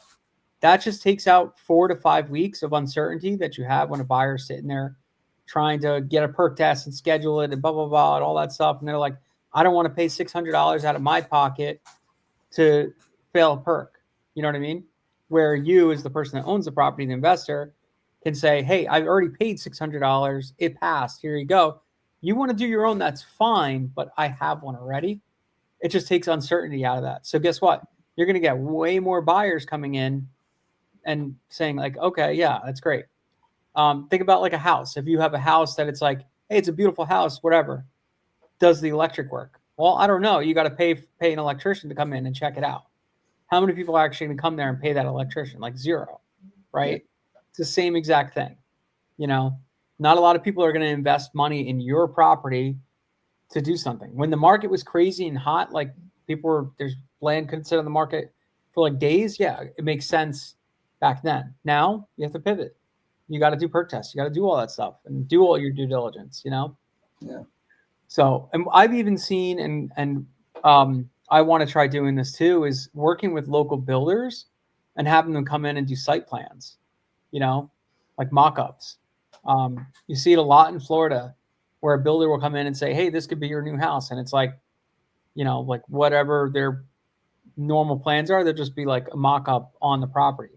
That just takes out 4 to 5 weeks of uncertainty that you have when a buyer's sitting there trying to get a perk test and schedule it and blah, blah, blah, and all that stuff. And they're like, I don't want to pay $600 out of my pocket to fail a perk. You know what I mean? Where you, as the person that owns the property, the investor, can say, hey, I've already paid $600. It passed. Here you go. You want to do your own, that's fine, but I have one already. It just takes uncertainty out of that. So guess what? You're going to get way more buyers coming in and saying like, okay, yeah, that's great. Think about like a house. If you have a house that it's like, hey, it's a beautiful house, whatever. Does the electric work? Well, I don't know. You got to pay an electrician to come in and check it out. How many people are actually going to come there and pay that electrician? Like zero, right? Yeah. It's the same exact thing. Not a lot of people are going to invest money in your property to do something. When the market was crazy and hot, like there's land couldn't sit on the market for like days. Yeah, it makes sense back then. Now you have to pivot. You got to do perk tests. You got to do all that stuff and do all your due diligence, Yeah. So, and I've even seen, and I want to try doing this too, is working with local builders and having them come in and do site plans, like mock-ups. You see it a lot in Florida, where a builder will come in and say, hey, this could be your new house. And it's like, like whatever their normal plans are, they'll just be like a mock-up on the property.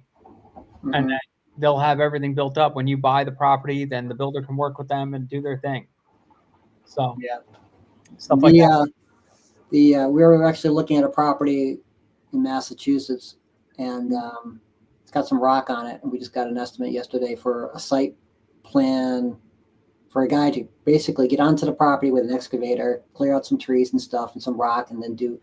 Mm-hmm. And then they'll have everything built up. When you buy the property, then the builder can work with them and do their thing. So yeah, stuff like that. We were actually looking at a property in Massachusetts, and it's got some rock on it. And we just got an estimate yesterday for a site plan for a guy to basically get onto the property with an excavator, clear out some trees and stuff and some rock, and then do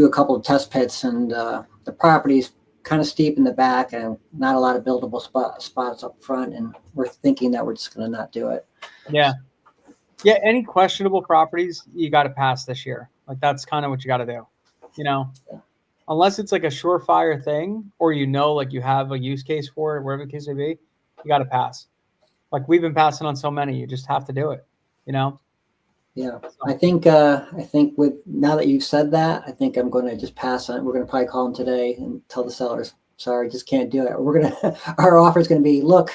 a couple of test pits. And the property's kind of steep in the back and not a lot of buildable spots up front. And we're thinking that we're just going to not do it. Yeah. Yeah. Any questionable properties you got to pass this year. Like that's kind of what you got to do, Yeah. Unless it's like a surefire thing, or like you have a use case for it, wherever the case may be, you got to pass. Like we've been passing on so many, you just have to do it, Yeah. I think with now that you've said that, I think I'm going to just pass on it. We're going to probably call them today and tell the sellers, sorry, just can't do it. Our offer is going to be, look,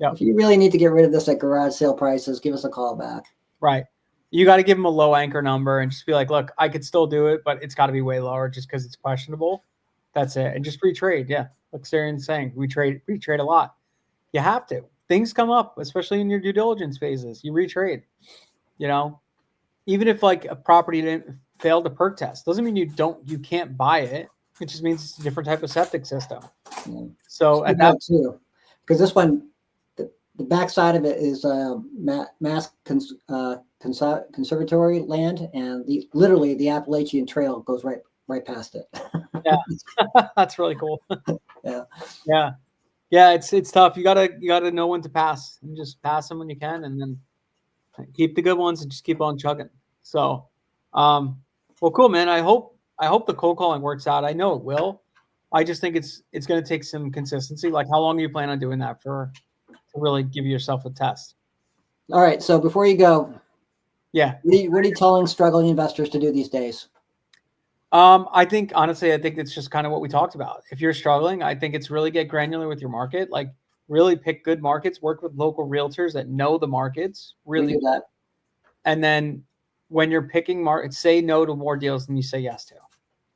if you really need to get rid of this at garage sale prices, give us a call back. Right. You got to give them a low anchor number and just be like, look, I could still do it, but it's got to be way lower just because it's questionable. That's it. And just retrade. Yeah. Like Sarah's saying, we trade a lot. You have to. Things come up, especially in your due diligence phases. You retrade, even if like a property didn't fail the perk test, doesn't mean you can't buy it. It just means it's a different type of septic system. Yeah. So at that too, because this one, the backside of it is Mass Conservatory land, and literally the Appalachian Trail goes right past it. Yeah, that's really cool. Yeah. It's tough. You gotta know when to pass, and just pass them when you can, and then keep the good ones and just keep on chugging. So, well, cool, man. I hope the cold calling works out. I know it will. I just think it's going to take some consistency. Like, how long do you plan on doing that for, to really give yourself a test? All right. So before you go, Yeah. What are you telling struggling investors to do these days? I think honestly, I think it's just kind of what we talked about. If you're struggling, I think it's really get granular with your market. Like really pick good markets, work with local realtors that know the markets We really do well. that. And then when you're picking markets, say no to more deals than you say yes to.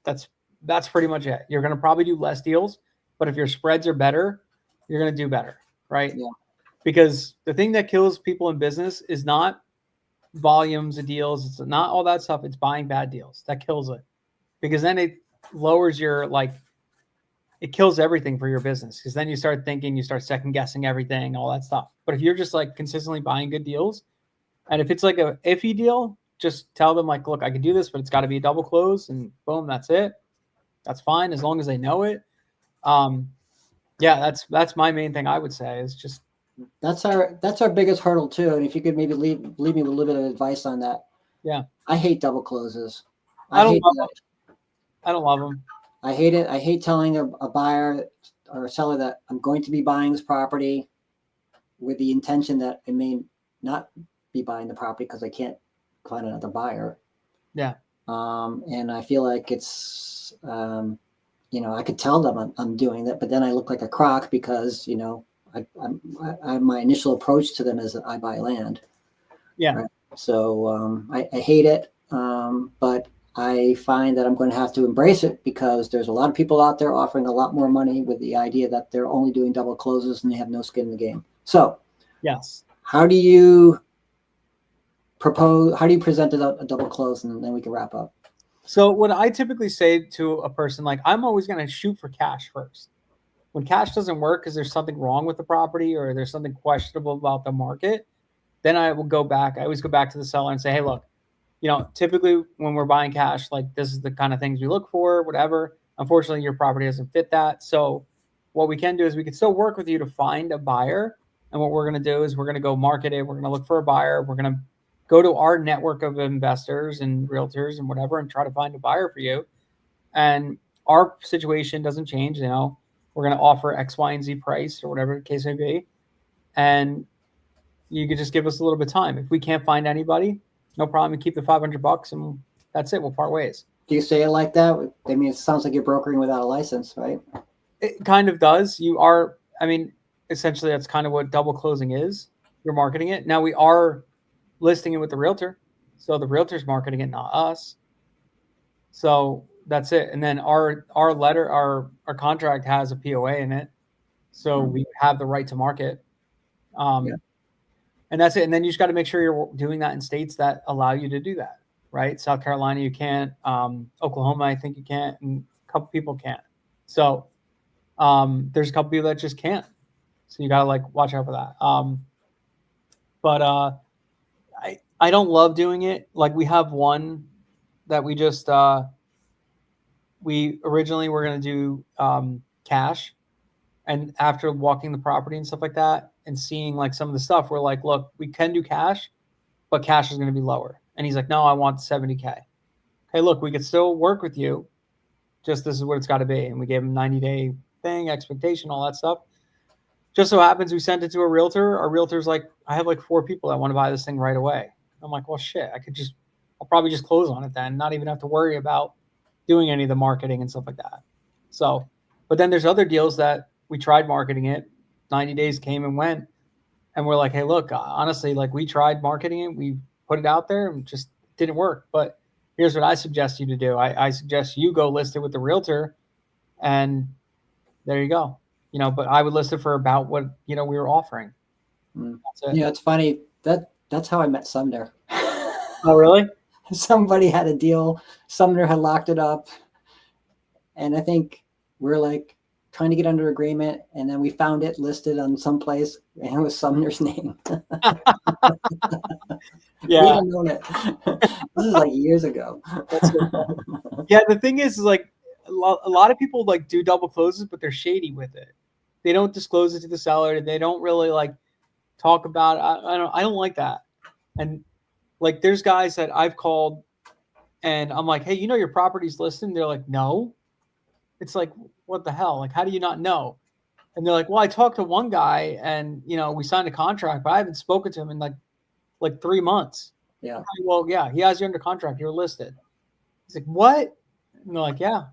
That's that's pretty much it. You're going to probably do less deals, but if your spreads are better, you're going to do better, right? Yeah. Because the thing that kills people in business is not volumes of deals, it's not all that stuff, it's buying bad deals. That kills it. Because then it lowers your like it kills everything for your business because then you start thinking, you start second guessing everything, all that stuff. But if you're just like consistently buying good deals, and if it's like a iffy deal, just tell them like, look, I can do this, but it's got to be a double close, and boom, that's it. That's fine as long as they know it. Um, yeah, that's my main thing. I would say is just That's our biggest hurdle too. And if you could maybe leave me with a little bit of advice on that. yeah. I hate double closes. I I don't hate love that. them. I don't love them. I hate it. I hate telling a buyer or a seller that I'm going to be buying this property with the intention that I may not be buying the property because I can't find another buyer. Yeah, And I feel like it's, I could tell them I'm doing that, but then I look like a crock because, my initial approach to them is that I buy land. yeah, Right. So I hate it, but I find that I'm going to have to embrace it because there's a lot of people out there offering a lot more money with the idea that they're only doing double closes and they have no skin in the game. So yes. how do you present a double close, and then we can wrap up? So what I typically say to a person, like I'm always going to shoot for cash first. When cash doesn't work because there's something wrong with the property or there's something questionable about the market, then I will go back. I always go back to the seller and say, hey, look, typically when we're buying cash, like this is the kind of things we look for, whatever. Unfortunately, your property doesn't fit that. So what we can do is we can still work with you to find a buyer. And what we're going to do is we're going to go market it. We're going to look for a buyer. We're going to go to our network of investors and realtors and whatever and try to find a buyer for you. And our situation doesn't change. We're going to offer X, Y, and Z price or whatever the case may be. And you could just give us a little bit of time. If we can't find anybody, no problem. We keep the $500 and that's it. We'll part ways. Do you say it like that? I mean, it sounds like you're brokering without a license, right? It kind of does. You are, I mean, essentially that's kind of what double closing is. You're marketing it. Now we are listing it with the realtor. So the realtor's marketing it, not us. So that's it. And then our letter, our contract has a POA in it. So we have the right to market. Yeah. And that's it. And then you just got to make sure you're doing that in states that allow you to do that, right? South Carolina, you can't. Oklahoma, I think you can't. And a couple people can't. So there's a couple people that just can't. So you got to like watch out for that. But I don't love doing it. Like we have one that we just we originally were going to do cash, and after walking the property and stuff like that and seeing like some of the stuff, we're like, look, we can do cash, but cash is going to be lower. And he's like, no, I want 70K. Okay, look, we could still work with you. Just this is what it's got to be. And we gave him 90-day thing, expectation, all that stuff. Just so happens we sent it to a realtor. Our realtor's like, I have like 4 people that want to buy this thing right away. I'm like, well, shit, I'll probably just close on it then, not even have to worry about doing any of the marketing and stuff like that. So, but then there's other deals that we tried marketing it, 90 days came and went. And we're like, hey, look, honestly, like we tried marketing it, we put it out there and just didn't work. But here's what I suggest you to do. I suggest you go list it with the realtor and there you go. But I would list it for about what, we were offering. That's it. Yeah, it's funny. That's how I met Sumner. Oh, really? Somebody had a deal. Sumner had locked it up. And I think we're like trying to get under agreement. And then we found it listed on someplace and it was Sumner's name. Yeah. We hadn't known it. This is like years ago. Yeah, the thing is like a lot of people like do double closes, but they're shady with it. They don't disclose it to the seller. They don't really like talk about it. I don't like that. And like there's guys that I've called and I'm like, hey, your property's listed? And they're like, no. It's like, what the hell? Like, how do you not know? And they're like, well, I talked to one guy and we signed a contract, but I haven't spoken to him in like 3 months. Yeah. Well, yeah, he has you under contract. You're listed. He's like, what? And they're like, yeah.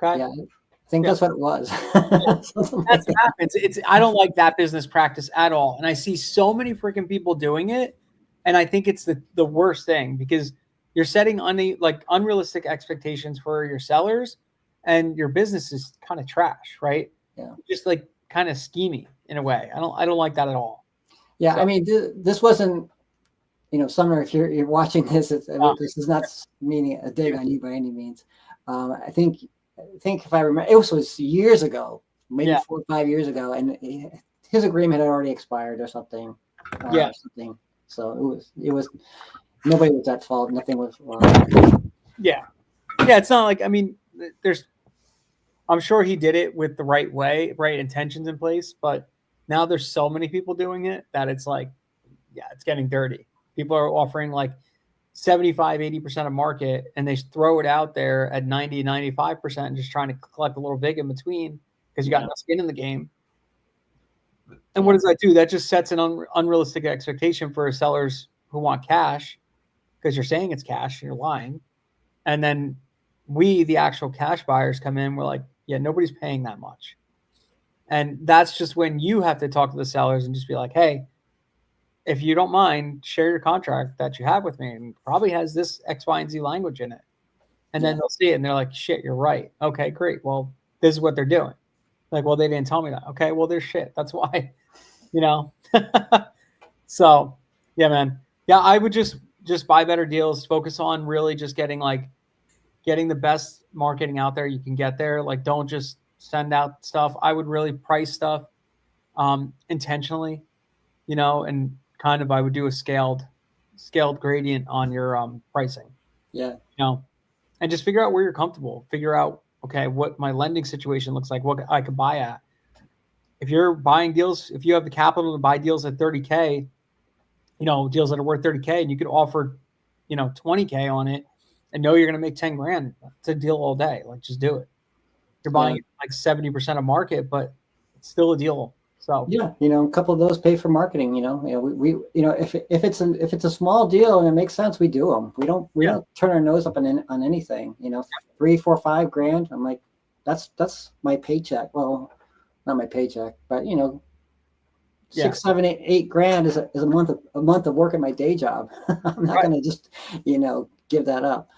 Okay. Yeah. I think Yeah. that's what it was. Something like That's what that. happens. I don't like that business practice at all. And I see so many freaking people doing it. And I think it's the worst thing because you're setting unrealistic expectations for your sellers and your business is kind of trash, right? Yeah. Just like kind of scheming in a way. I don't like that at all. Yeah. So I mean, this wasn't, Sumner, if you're watching this, this is not meaning a dig on you by any means. I think if I remember, it was years ago, maybe yeah. 4 or 5 years ago, and his agreement had already expired or something. Yeah. So it was nobody was at fault. Nothing was. Yeah. Yeah. It's not like, I mean, I'm sure he did it with the right way, right intentions in place, but now there's so many people doing it that it's like, yeah, it's getting dirty. People are offering like 75, 80% of market and they throw it out there at 90, 95% and just trying to collect a little vig in between because you got no skin in the game. And what does that do? That just sets an unrealistic expectation for sellers who want cash because you're saying it's cash and you're lying. And then we, the actual cash buyers, come in. We're like, yeah, nobody's paying that much. And that's just when you have to talk to the sellers and just be like, hey, if you don't mind, share your contract that you have with me and probably has this X, Y, and Z language in it. And then they'll see it and they're like, shit, you're right. Okay, great. Well, this is what they're doing. Like, well, they didn't tell me that. Okay, well, they're shit. That's why, you know. So, yeah, man. Yeah, I would just buy better deals, focus on really just getting the best marketing out there you can get there. Like, don't just send out stuff. I would really price stuff intentionally, and kind of I would do a scaled gradient on your pricing. Yeah. And just figure out where you're comfortable. Figure out, okay, what my lending situation looks like, what I could buy at. If you're buying deals, if you have the capital to buy deals at 30K, deals that are worth 30K and you could offer, 20K on it and know you're going to make 10 grand. It's a deal all day. Like, just do it. You're buying like 70% of market, but it's still a deal. So yeah, a couple of those pay for marketing. We if it's a small deal and it makes sense, we do them. We don't turn our nose up on anything. 3, 4, 5 grand. I'm like, that's my paycheck. Well, not my paycheck, but 6, 7, 8 grand is a month of work at my day job. I'm not going to just give that up.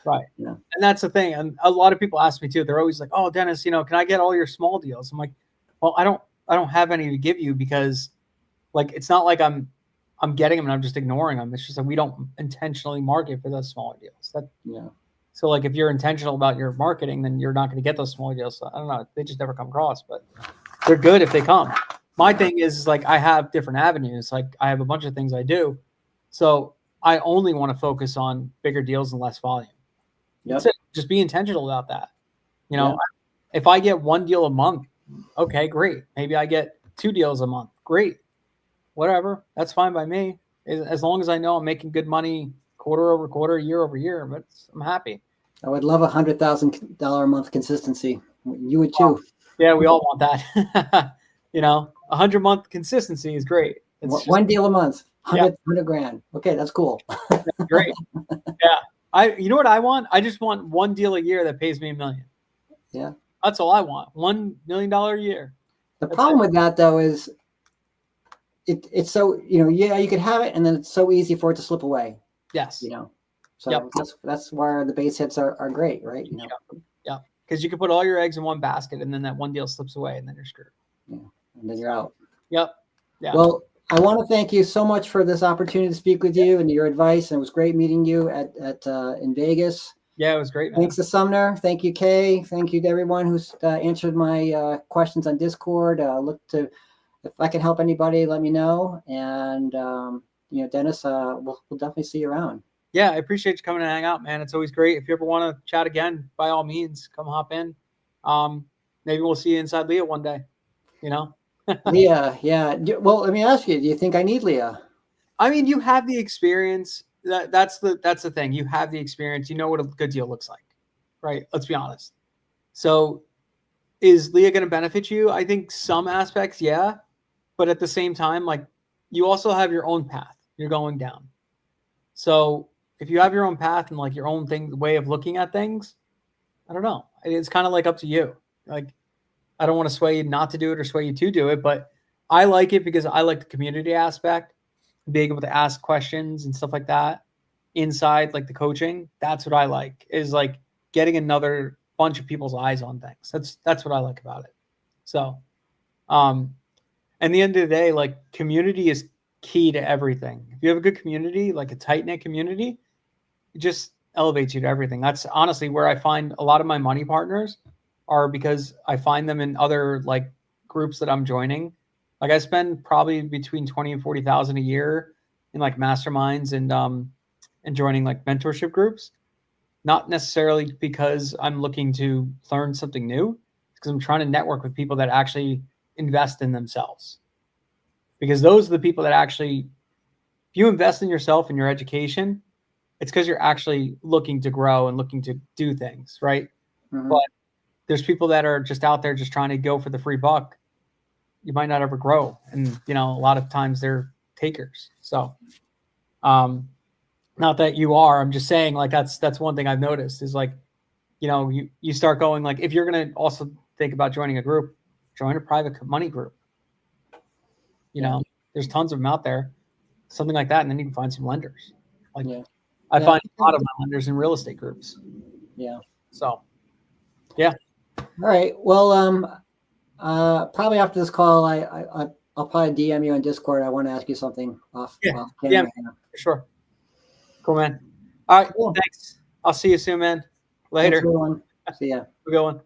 Right. And that's the thing. And a lot of people ask me too. They're always like, "Oh, Dennis, can I get all your small deals?" I'm like, "Well, I don't have any to give you because like it's not like I'm getting them and I'm just ignoring them. It's just that we don't intentionally market for those smaller deals." So like if you're intentional about your marketing, then you're not going to get those smaller deals. So I don't know. They just never come across, but they're good if they come. My thing is like I have different avenues. Like I have a bunch of things I do. So I only want to focus on bigger deals and less volume. That's it. Just be intentional about that. If I get 1 deal a month, okay, great. Maybe I get 2 deals a month. Great. Whatever. That's fine by me. As long as I know I'm making good money quarter over quarter, year over year, but I'm happy. I would love $100,000 a month consistency. You would too. Yeah, we all want that. 100-month consistency is great. It's one deal a month, 100 grand. Okay, that's cool. Great. Yeah. You know what I want? I just want 1 deal a year that pays me $1 million. Yeah. That's all I want. $1 million a year. The problem with that though is it's so, you could have it and then it's so easy for it to slip away. Yes. So that's where the base hits are great, right? Yeah. Because you can put all your eggs in one basket and then that one deal slips away and then you're screwed. Yeah. And then you're out. Yep. Yeah. Well, I want to thank you so much for this opportunity to speak with you and your advice. And it was great meeting you at in Vegas. Yeah, it was great, man. Thanks to Sumner. Thank you, Kay. Thank you to everyone who's answered my questions on Discord. Look to, if I can help anybody, let me know. And Dennis, we'll definitely see you around. Yeah, I appreciate you coming to hang out, man. It's always great. If you ever want to chat again, by all means, come hop in. Maybe we'll see you inside LIA one day. LIA, yeah. Well, let me ask you, do you think I need LIA? I mean, you have the experience. That's the thing. You have the experience. You know what a good deal looks like, right? Let's be honest. So is LIA going to benefit you? I think some aspects, yeah. But at the same time, like you also have your own path you're going down. So if you have your own path and like your own way of looking at things, I don't know. It's kind of like up to you. Like, I don't want to sway you not to do it or sway you to do it, but I like it because I like the community aspect, being able to ask questions and stuff like that inside like the coaching. That's what I like, is like getting another bunch of people's eyes on things. That's what I like about it. So, and the end of the day, like community is key to everything. If you have a good community, like a tight knit community, it just elevates you to everything. That's honestly where I find a lot of my money partners are, because I find them in other like groups that I'm joining. Like I spend probably between 20 and 40,000 a year in like masterminds and joining like mentorship groups. Not necessarily because I'm looking to learn something new, because I'm trying to network with people that actually invest in themselves. Because those are the people that actually, if you invest in yourself and your education, it's because you're actually looking to grow and looking to do things, right? Mhm. But there's people that are just out there just trying to go for the free buck. You might not ever grow. And, you know, a lot of times they're takers. So, not that you are, I'm just saying like, that's one thing I've noticed is like, you know, you start going like, if you're going to also think about joining a group, join a private money group. You know, there's tons of them out there, something like that. And then you can find some lenders. Like I find a lot of my lenders in real estate groups. Yeah. So, yeah. All right. Well, probably after this call, I'll probably DM you on Discord. I want to ask you something off camera. Yeah, for sure. Cool, man. All right. Cool. Thanks. I'll see you soon, man. Later. Thanks, everyone. See ya. We're going.